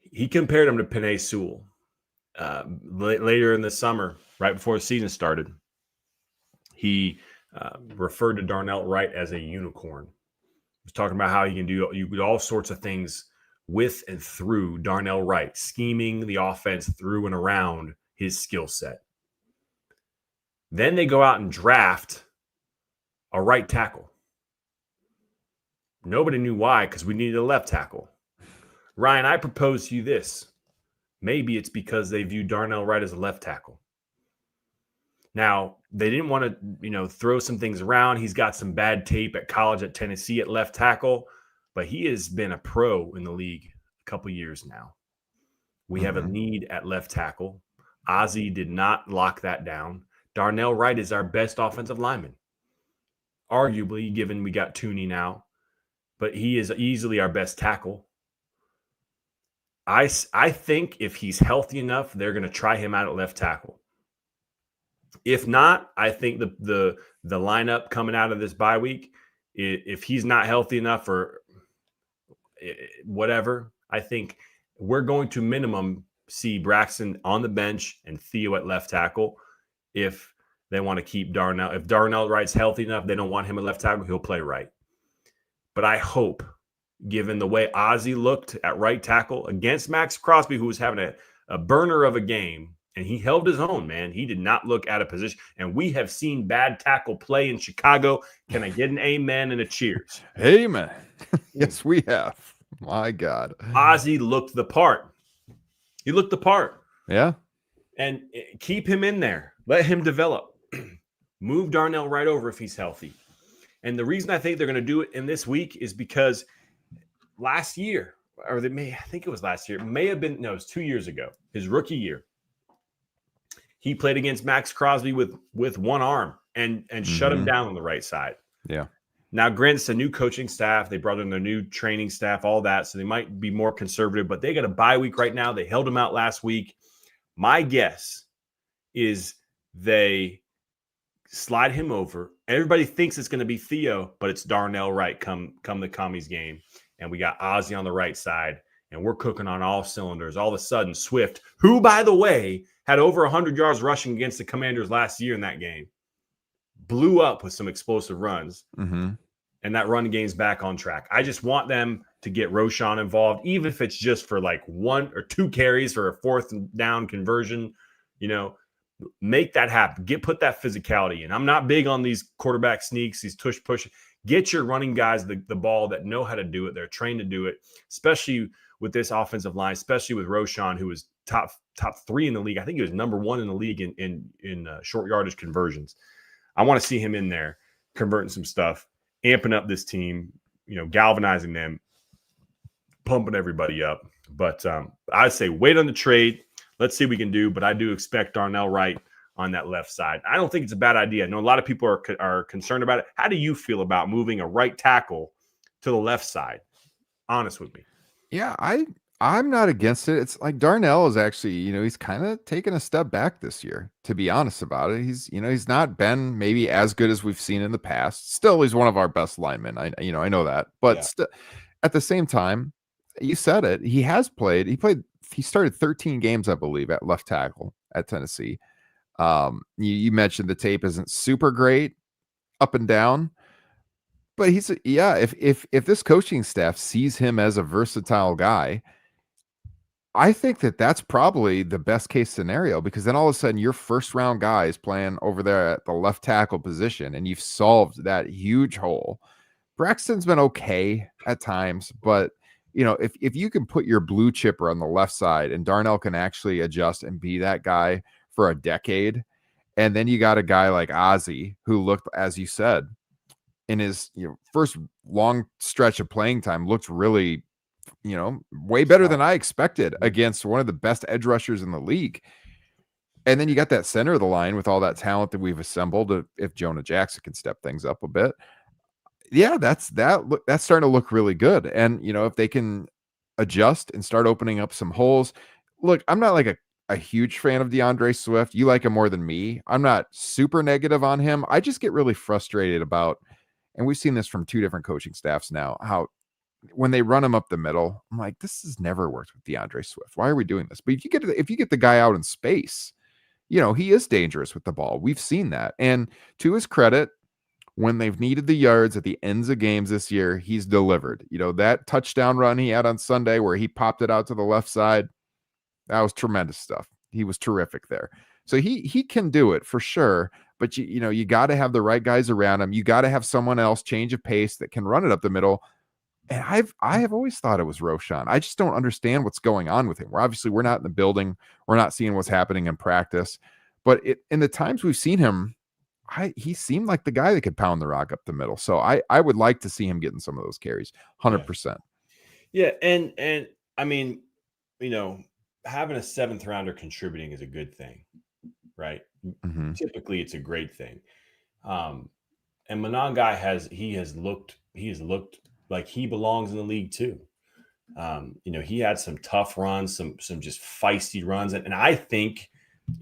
He compared him to Penei Sewell later in the summer, right before the season started. He referred to Darnell Wright as a unicorn. He was talking about how he can do all sorts of things with and through Darnell Wright, scheming the offense through and around his skill set. Then they go out and draft a right tackle. Nobody knew why, because we needed a left tackle. Ryan, I propose to you this. Maybe it's because they view Darnell Wright as a left tackle. Now, they didn't want to, throw some things around. He's got some bad tape at college at Tennessee at left tackle, but he has been a pro in the league a couple years now. We have a need at left tackle. Ozzie did not lock that down. Darnell Wright is our best offensive lineman. Arguably, given we got Tooney now, but he is easily our best tackle. I think if he's healthy enough, they're going to try him out at left tackle. If not, I think the lineup coming out of this bye week, if he's not healthy enough or whatever, I think we're going to minimum see Braxton on the bench and Theo at left tackle. If they want to keep Darnell, if Darnell Wright's healthy enough, they don't want him at left tackle, he'll play right. But I hope, given the way Ozzie looked at right tackle against Max Crosby, who was having a burner of a game, and he held his own, man. He did not look out of position. And we have seen bad tackle play in Chicago. Can I get an amen and a cheers? Amen. Yes, we have. My God. Ozzie looked the part. He looked the part. Yeah. And keep him in there. Let him develop. Move Darnell right over if he's healthy. And the reason I think they're going to do it in this week is because last year, or I think it was last year, it may have been, no, it was 2 years ago, his rookie year. He played against Max Crosby with one arm and shut him down on the right side. Yeah. Now, granted, it's a new coaching staff. They brought in their new training staff, all that. So they might be more conservative, but they got a bye week right now. They held him out last week. My guess is they slide him over. Everybody thinks it's going to be Theo, but it's Darnell Wright come the Commies game. And we got Ozzy on the right side, and we're cooking on all cylinders. All of a sudden, Swift, who, by the way, had over 100 yards rushing against the Commanders last year in that game, blew up with some explosive runs, and that run game's back on track. I just want them to get Roschon involved, even if it's just for like 1 or 2 carries for a 4th down conversion. Make that happen. Put that physicality in. I'm not big on these quarterback sneaks, these tush push. Get your running guys the ball that know how to do it. They're trained to do it, especially with this offensive line, especially with Roschon, who was top 3 in the league. I think he was number 1 in the league in short yardage conversions. I want to see him in there converting some stuff, amping up this team, galvanizing them, pumping everybody up. But I'd say wait on the trade. Let's see what we can do. But I do expect Darnell Wright on that left side. I don't think it's a bad idea. I know a lot of people are concerned about it. How do you feel about moving a right tackle to the left side? Honest with me. Yeah, I'm not against it. It's like Darnell is actually, he's kind of taken a step back this year, to be honest about it. He's not been maybe as good as we've seen in the past. Still, he's one of our best linemen. I know that. But at the same time, you said it. He started 13 games, I believe, at left tackle at Tennessee. You mentioned the tape isn't super great up and down, but if this coaching staff sees him as a versatile guy, I think that's probably the best case scenario, because then all of a sudden your first round guy is playing over there at the left tackle position and you've solved that huge hole. Braxton's been okay at times, but if you can put your blue chipper on the left side and Darnell can actually adjust and be that guy for a decade, and then you got a guy like Ozzy who looked, as you said, in his first long stretch of playing time, looked really way better than I expected against one of the best edge rushers in the league. And then you got that center of the line with all that talent that we've assembled. If Jonah Jackson can step things up a bit, that's starting to look really good. And if they can adjust and start opening up some holes. Look, I'm not like a huge fan of DeAndre Swift. You like him more than me. I'm not super negative on him. I just get really frustrated about, and we've seen this from 2 different coaching staffs now, how when they run him up the middle, I'm like, this has never worked with DeAndre Swift. Why are we doing this? But if you get the guy out in space, he is dangerous with the ball. We've seen that. And to his credit, when they've needed the yards at the ends of games this year, he's delivered. That touchdown run he had on Sunday where he popped it out to the left side, that was tremendous stuff. He was terrific there. So he can do it for sure. But you got to have the right guys around him. You got to have someone else change of pace that can run it up the middle. And I have always thought it was Roschon. I just don't understand what's going on with him. We're not in the building. We're not seeing what's happening in practice. But in the times we've seen him, he seemed like the guy that could pound the rock up the middle. So I would like to see him getting some of those carries, 100%. Yeah, and I mean, having a 7th rounder contributing is a good thing, right? Mm-hmm. Typically, it's a great thing. And Monangai has looked like he belongs in the league too. He had some tough runs, some just feisty runs, and I think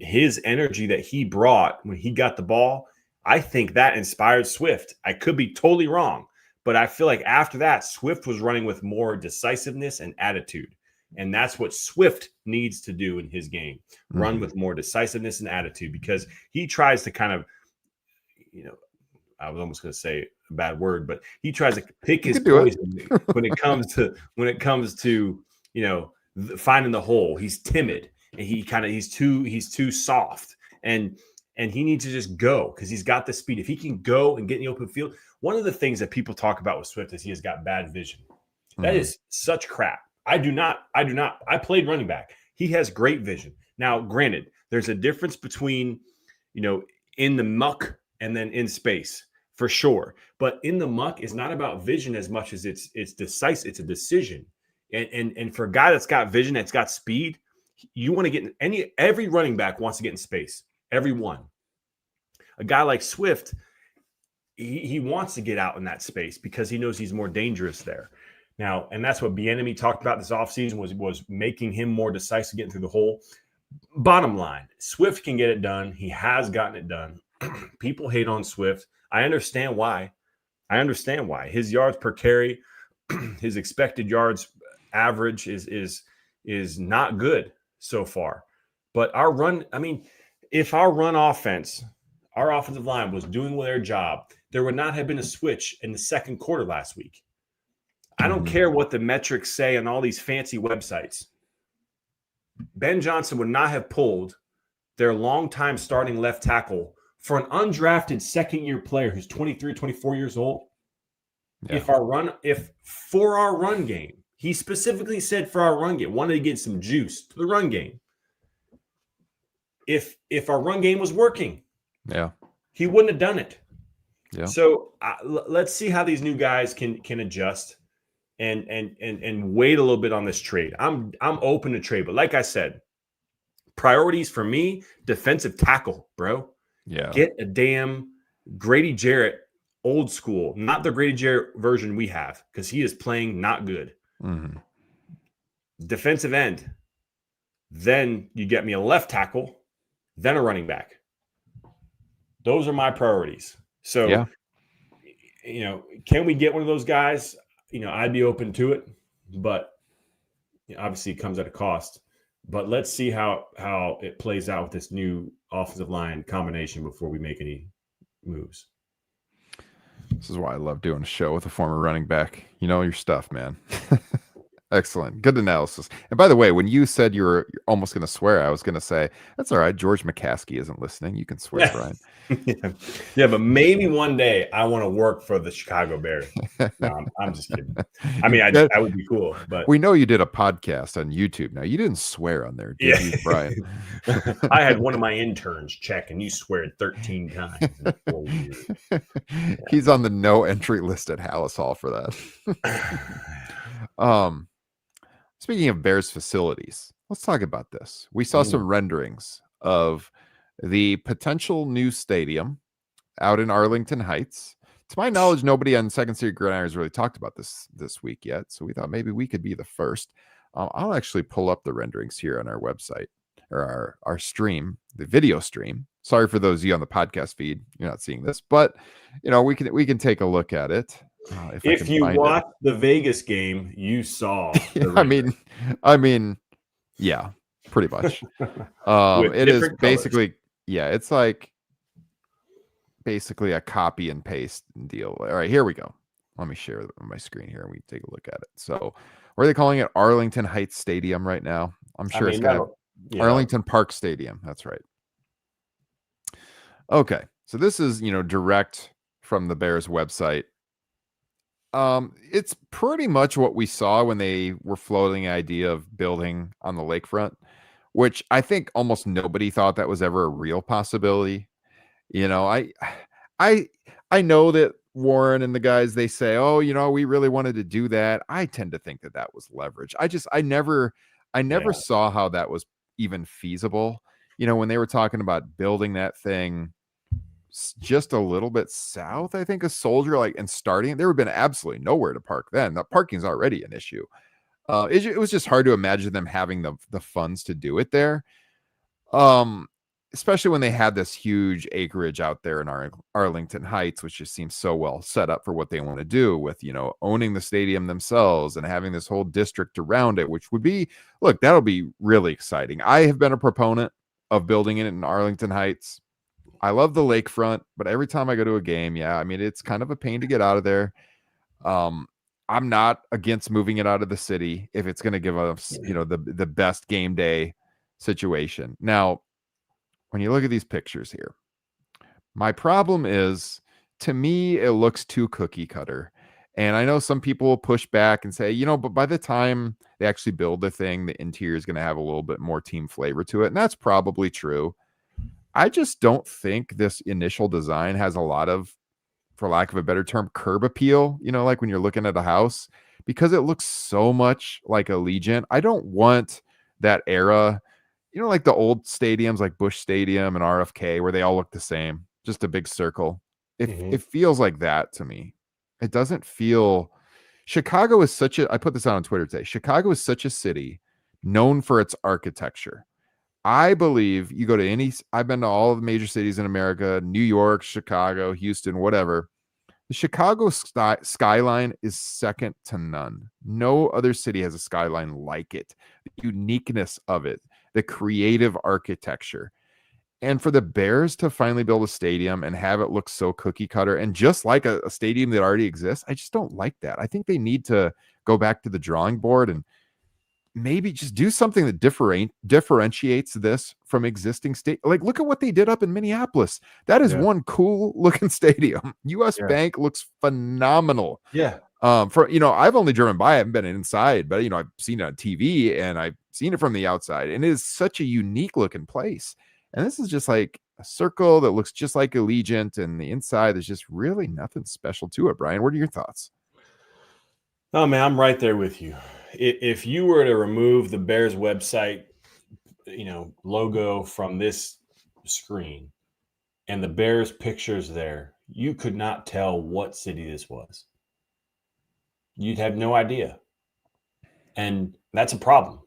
his energy that he brought when he got the ball, I think that inspired Swift. I could be totally wrong, but I feel like after that, Swift was running with more decisiveness and attitude. And that's what Swift needs to do in his game. Run with more decisiveness and attitude, because he tries to kind of, I was almost going to say a bad word, but he tries to pick his poison when it comes to, finding the hole. He's timid and he's too soft, and he needs to just go, because he's got the speed. If he can go and get in the open field, one of the things that people talk about with Swift is he has got bad vision. That is such crap. I do not. I played running back. He has great vision. Now, granted, there's a difference between, in the muck and then in space. for sure. But in the muck, it's not about vision as much as it's decisive. It's a decision. And for a guy that's got vision, that's got speed, you want to get in every running back wants to get in space. Everyone. A guy like Swift, he wants to get out in that space because he knows he's more dangerous there. Now, and that's what Bieniemy talked about this offseason was making him more decisive getting through the hole. Bottom line, Swift can get it done. He has gotten it done. People hate on Swift. I understand why. His yards per carry, his expected yards average is not good so far. But our run, I mean, if our run offense, our offensive line was doing their job, there would not have been a switch in the second quarter last week. I don't care what the metrics say on all these fancy websites. Ben Johnson would not have pulled their longtime starting left tackle for an undrafted second-year player who's 23, 24 years old. Yeah. If for our run game, he specifically said for our run game, wanted to get some juice to the run game. If our run game was working, he wouldn't have done it. Yeah. So let's see how these new guys can adjust and wait a little bit on this trade. I'm open to trade, but like I said, priorities for me: defensive tackle, bro. Yeah, get a damn Grady Jarrett, old school, not the Grady Jarrett version we have, because he is playing not good. Mm-hmm. Defensive end. Then you get me a left tackle, then a running back. Those are my priorities. So, can we get one of those guys? I'd be open to it, but obviously it comes at a cost. But let's see how it plays out with this new offensive line combination before we make any moves. This is why I love doing a show with a former running back. You know your stuff, man. Excellent. Good analysis. And by the way, when you said you're almost going to swear, I was going to say, that's all right. George McCaskey isn't listening. You can swear, Brian. Yeah, but maybe one day I want to work for the Chicago Bears. No, I'm just kidding. I mean, I would be cool. But we know you did a podcast on YouTube. Now, you didn't swear on there, did you, Brian? I had one of my interns check, and you swear 13 times in 4 years. Yeah. He's on the no entry list at Hallis Hall for that. Speaking of Bears facilities, let's talk about this. We saw some renderings of the potential new stadium out in Arlington Heights. To my knowledge, nobody on Second City Gridiron has really talked about this week yet, so we thought maybe we could be the first. I'll actually pull up the renderings here on our website, or our stream, the video stream. Sorry for those of you on the podcast feed, you're not seeing this, but we can take a look at it. If you watched the Vegas game, you saw. I mean, yeah, pretty much. It is basically, it's like basically a copy and paste deal. All right, here we go. Let me share my screen here and we take a look at it. So, what are they calling it? Arlington Heights Stadium right now. I'm sure it's got Arlington Park Stadium. That's right. Okay, so this is direct from the Bears website. It's pretty much what we saw when they were floating the idea of building on the lakefront, which I think almost nobody thought that was ever a real possibility. I know that Warren and the guys, they say, oh, we really wanted to do that. I tend to think that was leverage. I never saw how that was even feasible. When they were talking about building that thing just a little bit south, I think, a Soldier, and starting, there would have been absolutely nowhere to park then. The parking's already an issue. It was just hard to imagine them having the funds to do it there. Especially when they had this huge acreage out there in Arlington Heights, which just seems so well set up for what they want to do with, owning the stadium themselves and having this whole district around it, which would be, that'll be really exciting. I have been a proponent of building it in Arlington Heights. I love the lakefront, but every time I go to a game, it's kind of a pain to get out of there. I'm not against moving it out of the city if it's going to give us, the best game day situation. Now, when you look at these pictures here, my problem is, to me, it looks too cookie cutter. And I know some people will push back and say, but by the time they actually build the thing, the interior is going to have a little bit more team flavor to it. And that's probably true. I just don't think this initial design has a lot of for lack of a better term, curb appeal, like when you're looking at a house, because it looks so much like Allegiant. I don't want that era, like the old stadiums like Busch Stadium and RFK where they all look the same, just a big circle. It feels like that to me. It doesn't feel. Chicago is such a, I put this out on Twitter today. Chicago is such a city known for its architecture. I believe you go to I've been to all of the major cities in America, New York, Chicago, Houston, whatever. The Chicago skyline is second to none. No other city has a skyline like it. The uniqueness of it, the creative architecture. And for the Bears to finally build a stadium and have it look so cookie cutter and just like a stadium that already exists, I just don't like that. I think they need to go back to the drawing board and maybe just do something that differentiates this from existing state. Like, look at what they did up in Minneapolis. That is one cool looking stadium. US Bank looks phenomenal. Yeah. I've only driven by, I haven't been inside, but I've seen it on TV and I've seen it from the outside, and it is such a unique looking place. And this is just like a circle that looks just like Allegiant, and the inside there's just really nothing special to it. Brian, what are your thoughts? Oh man, I'm right there with you. If you were to remove the Bears website, logo from this screen and the Bears pictures there, you could not tell what city this was. You'd have no idea. And that's a problem.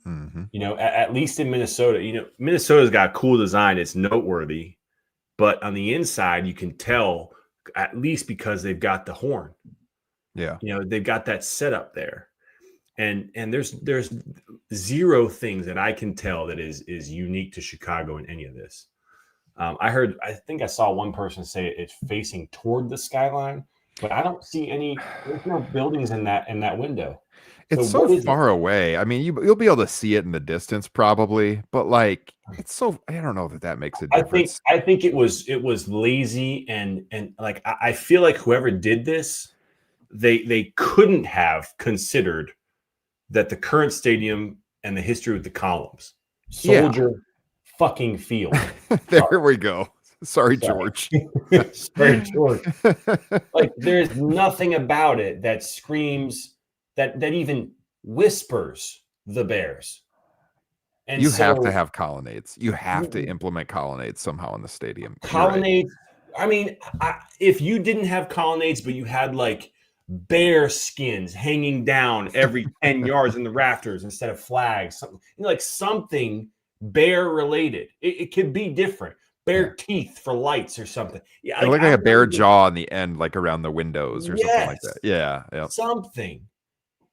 Mm-hmm. At least in Minnesota, Minnesota's got a cool design. It's noteworthy, but on the inside, you can tell at least because they've got the horn. Yeah. They've got that setup there. And there's zero things that I can tell that is unique to Chicago in any of this. I think I saw one person say it's facing toward the skyline, but I don't see there's no buildings in that window. It's so far away. I mean, you'll be able to see it in the distance probably, but like it's so, I don't know that makes a difference. I think it was lazy and like I feel like whoever did this, they couldn't have considered that the current stadium and the history with the columns, Soldier fucking Field. There we go. Sorry, George. Sorry, George. Like there's nothing about it that screams that even whispers the Bears. And you have to have colonnades. You have to implement colonnades somehow in the stadium. Colonnades. Right. I mean, if you didn't have colonnades, but you had like bear skins hanging down every 10 yards in the rafters instead of flags, something like something bear related. It could be different. Bear teeth for lights or something. Yeah, like a bear jaw on the end, like around the windows or something like that. Yeah. Something.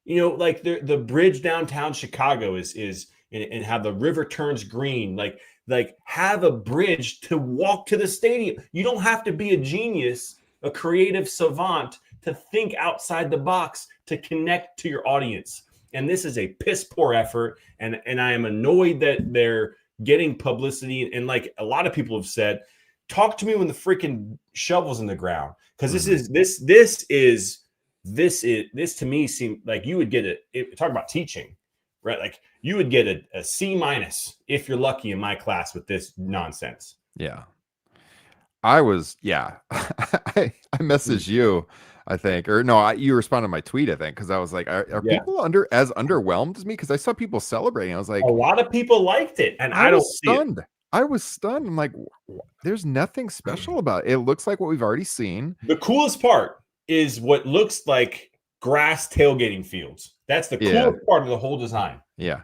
Like the bridge downtown Chicago is and how the river turns green. Like have a bridge to walk to the stadium. You don't have to be a genius, a creative savant to think outside the box to connect to your audience. And this is a piss poor effort. And I am annoyed that they're getting publicity. And like a lot of people have said, talk to me when the freaking shovel's in the ground. Because this to me seemed like you would get talk about teaching, right? Like you would get a C- if you're lucky in my class with this nonsense. Yeah. I messaged you, I think, or no, you responded to my tweet, I think, because I was like, are people as underwhelmed as me? Because I saw people celebrating. I was like, a lot of people liked it, and I was stunned. I was stunned. I'm like, there's nothing special about it. It looks like what we've already seen. The coolest part is what looks like grass tailgating fields. That's the coolest part of the whole design. Yeah.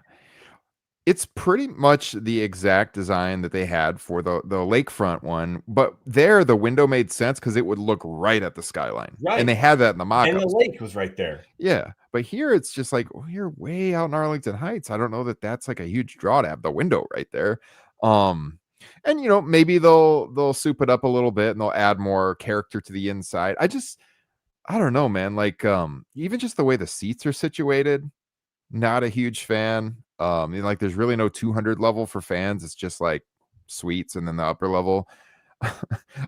It's pretty much the exact design that they had for the lakefront one, but there the window made sense because it would look right at the skyline. Right. And they had that in the mock-ups. And the lake was right there. Yeah. But here it's just like, you're way out in Arlington Heights. I don't know that that's like a huge draw to have the window right there. And maybe they'll soup it up a little bit and they'll add more character to the inside. I don't know, man. Like even just the way the seats are situated, not a huge fan. Like there's really no 200 level for fans. It's just like suites and then the upper level. I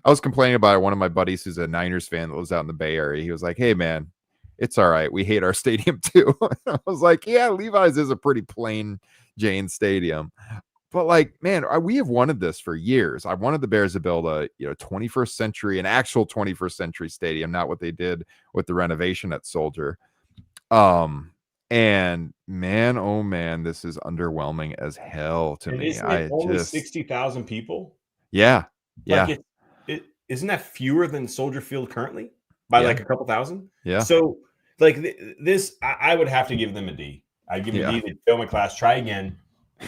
was complaining about one of my buddies who's a Niners fan that lives out in the Bay Area. He was like, hey man, it's all right. We hate our stadium too. I was like, yeah, Levi's is a pretty plain Jane stadium, But like, man, we have wanted this for years. I wanted the Bears to build a 21st century, an actual 21st century stadium, not what they did with the renovation at Soldier. And man, oh man, this is underwhelming as hell to And me. isn't it I only just 60,000 people? yeah, Like yeah, it isn't that fewer than Soldier Field currently by yeah, like a couple thousand? yeah, So like this, I would have to give them a D. I'd give them yeah. a D. They fail my class. Try again.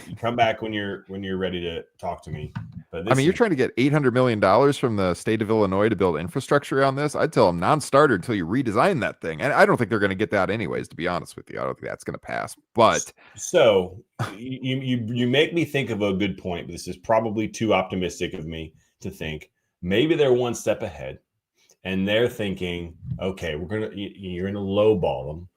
You come back when you're ready to talk to me. But I this mean, you're is trying to get $800 million from the state of Illinois to build infrastructure around this. I'd tell them non-starter until you redesign that thing. And I don't think they're going to get that anyways, to be honest with you. I don't think that's going to pass. But so you make me think of a good point. But this is probably too optimistic of me to think. Maybe they're one step ahead. And they're thinking, okay, you're gonna lowball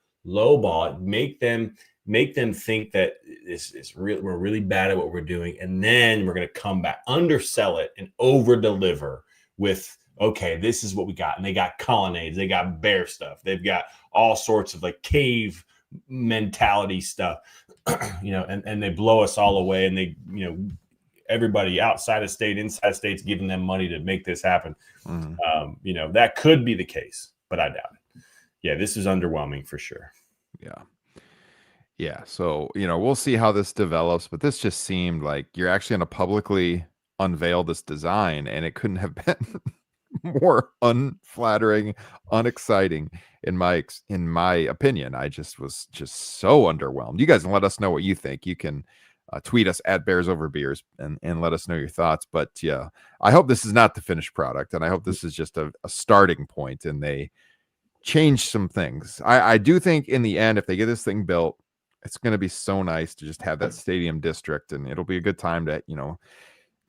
it, make them think that this is real. We're really bad at what we're doing, and then we're gonna come back, undersell it, and over deliver with, okay, this is what we got. And they got colonnades, they got bear stuff, they've got all sorts of like cave mentality stuff, and they blow us all away, and they, everybody outside of state, inside of state's giving them money to make this happen. That could be the case, but I doubt it. Yeah, this is underwhelming for sure. yeah. Yeah. So, we'll see how this develops, but this just seemed like you're actually going to publicly unveil this design, and it couldn't have been more unflattering, unexciting in my opinion. I just was just so underwhelmed. You guys can let us know what you think. You can tweet us at Bears Over Beers and let us know your thoughts. But yeah, I hope this is not the finished product, and I hope this is just a starting point and they change some things. I do think in the end, if they get this thing built, it's going to be so nice to just have that stadium district, and it'll be a good time to,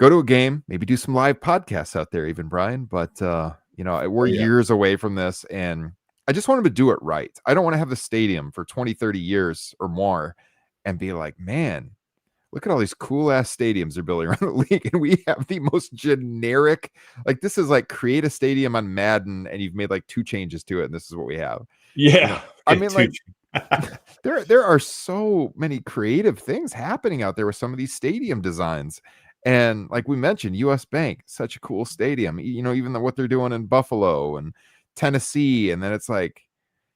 go to a game, maybe do some live podcasts out there, even Brian. But, we're years away from this, and I just want them to do it right. I don't want to have the stadium for 20, 30 years or more and be like, man, look at all these cool ass stadiums they're building around the league, and we have the most generic. Like, this is like create a stadium on Madden, and you've made like 2 changes to it, and this is what we have. Yeah, I mean, like, there are so many creative things happening out there with some of these stadium designs, and like we mentioned, U.S. Bank, such a cool stadium. Even what they're doing in Buffalo and Tennessee, and then it's like,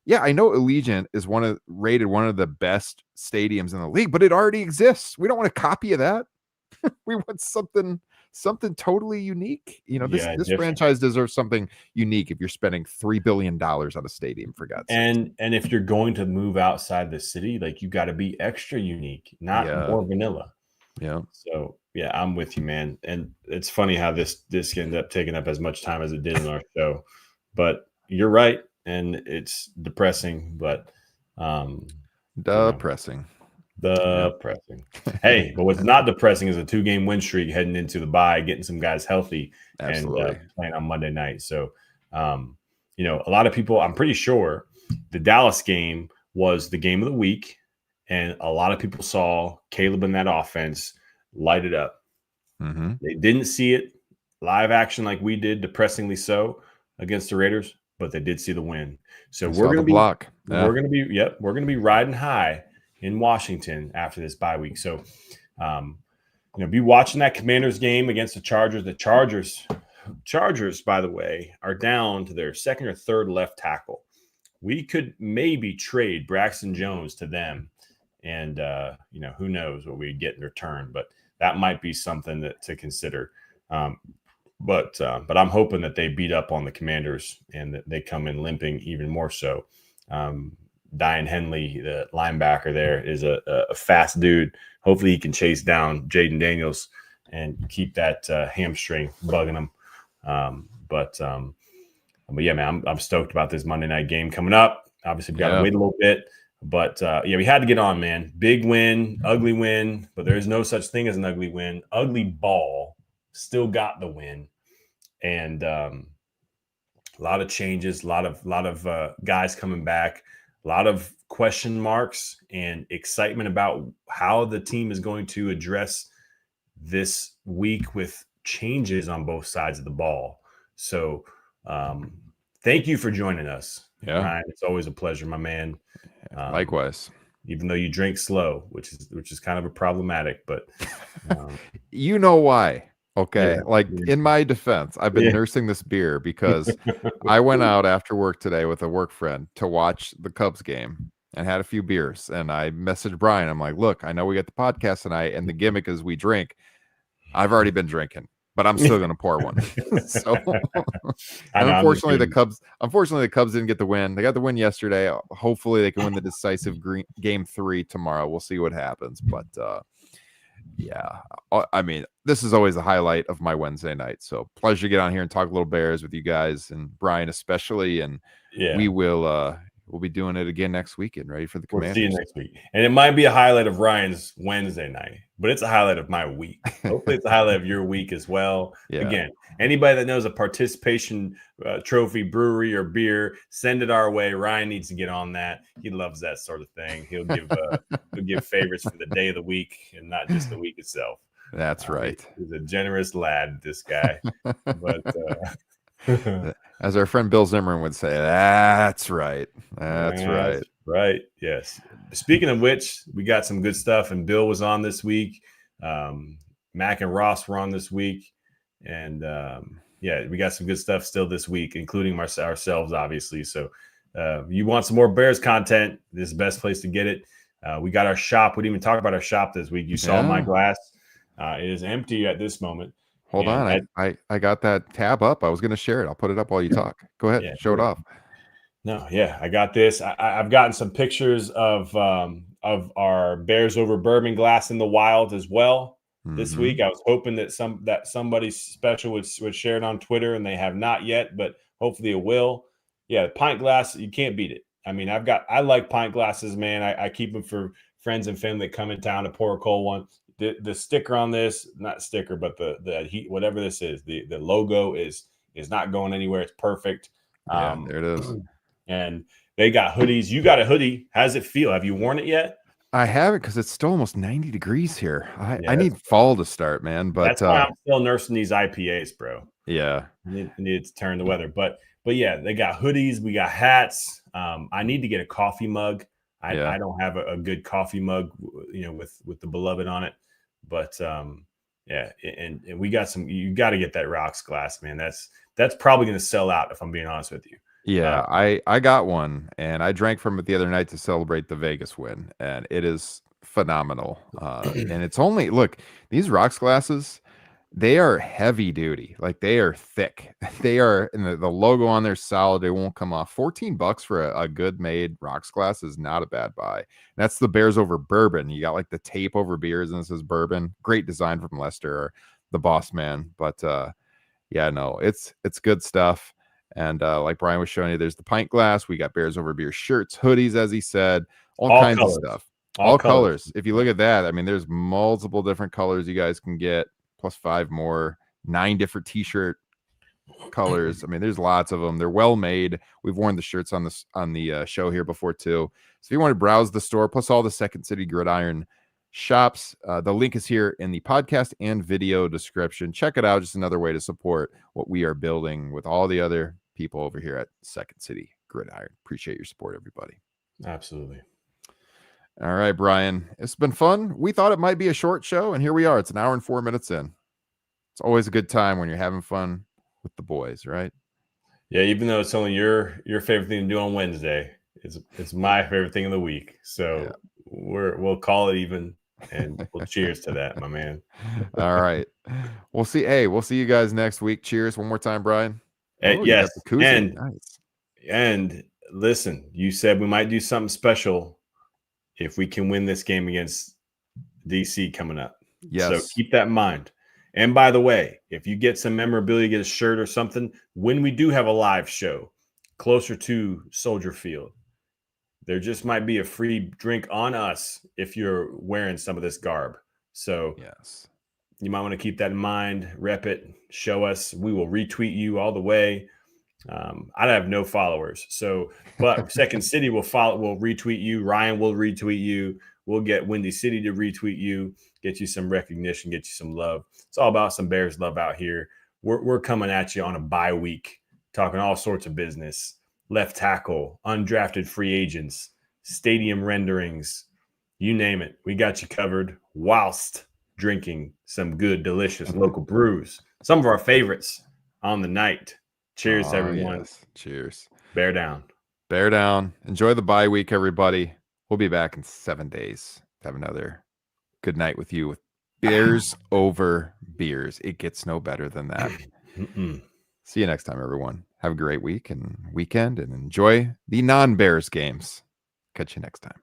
yeah, I know Allegiant is rated one of the best stadiums in the league, but it already exists. We don't want a copy of that. We want something totally unique. This franchise deserves something unique. If you're spending $3 billion on a stadium, for God's sake. And if you're going to move outside the city, like, you got to be extra unique, not more vanilla. Yeah. So yeah, I'm with you, man. And it's funny how this ended up taking up as much time as it did in our show, but you're right. And it's depressing, but depressing. Hey, but what's not depressing is a 2-game win streak heading into the bye, getting some guys healthy. Absolutely. And playing on Monday night. So, a lot of people, I'm pretty sure the Dallas game was the game of the week, and a lot of people saw Caleb in that offense light it up. Mm-hmm. They didn't see it live action like we did, depressingly so, against the Raiders, but they did see the win. So we're going to be riding high in Washington after this bye week. So, be watching that Commanders game against the Chargers. The Chargers, by the way, are down to their second or third left tackle. We could maybe trade Braxton Jones to them, and who knows what we'd get in return. But that might be something to consider. But I'm hoping that they beat up on the Commanders and that they come in limping even more so. Diane Henley, the linebacker there, is a fast dude. Hopefully he can chase down Jaden Daniels and keep that hamstring bugging him. But yeah, man, I'm stoked about this Monday night game coming up. Obviously, we've got to wait a little bit. But we had to get on, man. Big win, ugly win, but there's no such thing as an ugly win. Ugly ball, still got the win. And a lot of changes, a lot of guys coming back, a lot of question marks and excitement about how the team is going to address this week with changes on both sides of the ball. So thank you for joining us. Yeah. Ryan, it's always a pleasure, my man. Likewise. even though you drink slow, which is kind of a problematic, but You know why? yeah, Okay. Like in my defense, I've been yeah. nursing this beer because I went out after work today with a work friend to watch the Cubs game and had a few beers. And I messaged Brian. I'm like, look, I know we got the podcast tonight, and the gimmick is we drink. I've already been drinking, but I'm still gonna pour one. So I and know. I'm just unfortunately the Cubs didn't get the win. They got the win yesterday. Hopefully they can win the decisive game 3 tomorrow. We'll see what happens. But yeah, I mean, this is always the highlight of my Wednesday night. So pleasure to get on here and talk a little Bears with you guys and Brian especially. And yeah. we'll be doing it again next weekend. Ready for the We'll see you Commanders. next week. And it might be a highlight of Ryan's Wednesday night, but it's a highlight of my week. Hopefully, it's a highlight of your week as well. Yeah. Again, anybody that knows a participation trophy, brewery, or beer, send it our way. Ryan needs to get on that. He loves that sort of thing. He'll give favorites for the day of the week and not just the week itself. That's right. He's a generous lad, this guy. But as our friend Bill Zimmerman would say, that's right. That's right. Right. Yes. Speaking of which, we got some good stuff, and Bill was on this week. Mac and Ross were on this week, and yeah, we got some good stuff still this week, including ourselves, obviously. So, you want some more Bears content? This is the best place to get it. We got our shop. We didn't even talk about our shop this week. You saw my glass. It is empty at this moment. Hold on. I got that tab up. I was going to share it. I'll put it up while you talk. Go ahead. Yeah, show it off. No, yeah, I got this. I've gotten some pictures of our Bears over bourbon glass in the wild as well this week. I was hoping that somebody special would share it on Twitter, and they have not yet, but hopefully it will. Yeah, pint glass, you can't beat it. I mean, I like pint glasses, man. I keep them for friends and family that come in town to pour a cold one. The sticker on this, not sticker, but the heat, whatever this is, the logo is not going anywhere. It's perfect. Yeah, there it is. And they got hoodies. You got a hoodie. How does it feel? Have you worn it yet? I haven't, because it's still almost 90 degrees here. I need fall to start, man. But that's why I'm still nursing these IPAs, bro. Yeah, I need to turn the weather. But yeah, they got hoodies. We got hats. I need to get a coffee mug. I don't have a good coffee mug, with the beloved on it. But yeah, and we got some. You got to get that rocks glass, man. That's probably going to sell out, if I'm being honest with you. Yeah, I got one, and I drank from it the other night to celebrate the Vegas win, and it is phenomenal. And it's only, look, these rocks glasses, they are heavy duty, like they are thick. They are, and the logo on there solid. It won't come off. $14 for a good made rocks glass is not a bad buy. And that's the Bears over bourbon. You got like the tape over beers, and this is bourbon. Great design from Lester, or the boss man. But yeah, no, it's good stuff. And like Brian was showing you, there's the pint glass. We got Bears over beer shirts, hoodies, as he said, all kinds colors. of stuff. All colors. If you look at that, I mean, there's multiple different colors you guys can get, plus 5 more, 9 different t-shirt colors. I mean, there's lots of them. They're well made. We've worn the shirts on the show here before too. So if you want to browse the store, plus all the Second City Gridiron shops, the link is here in the podcast and video description. Check it out. Just another way to support what we are building with all the other people over here at Second City Gridiron. Appreciate your support, everybody. Absolutely. All right, Brian, it's been fun. We thought it might be a short show, and here we are. It's an hour and 4 minutes in. It's always a good time when you're having fun with the boys, right? Yeah, even though it's only your favorite thing to do on Wednesday, it's my favorite thing of the week. So we'll call it even, and we'll cheers to that, my man. All right. We'll see. Hey, we'll see you guys next week. Cheers one more time, Brian. Yes. And listen, you said we might do something special if we can win this game against DC coming up. Yes. So keep that in mind. And by the way, if you get some memorabilia, get a shirt or something, when we do have a live show closer to Soldier Field, there just might be a free drink on us if you're wearing some of this garb. So yes, you might want to keep that in mind, rep it, show us. We will retweet you all the way. I have no followers. So, but Second City will retweet you. Ryan will retweet you. We'll get Windy City to retweet you, get you some recognition, get you some love. It's all about some Bears love out here. We're coming at you on a bye week, talking all sorts of business, left tackle, undrafted free agents, stadium renderings, You name it. We got you covered whilst drinking some good, delicious local brews. Some of our favorites on the night. Cheers, everyone. Yes. Cheers. Bear down. Bear down. Enjoy the bye week, everybody. We'll be back in 7 days to have another good night with you with Bears over beers. It gets no better than that. See you next time, everyone. Have a great week and weekend and enjoy the non-Bears games. Catch you next time.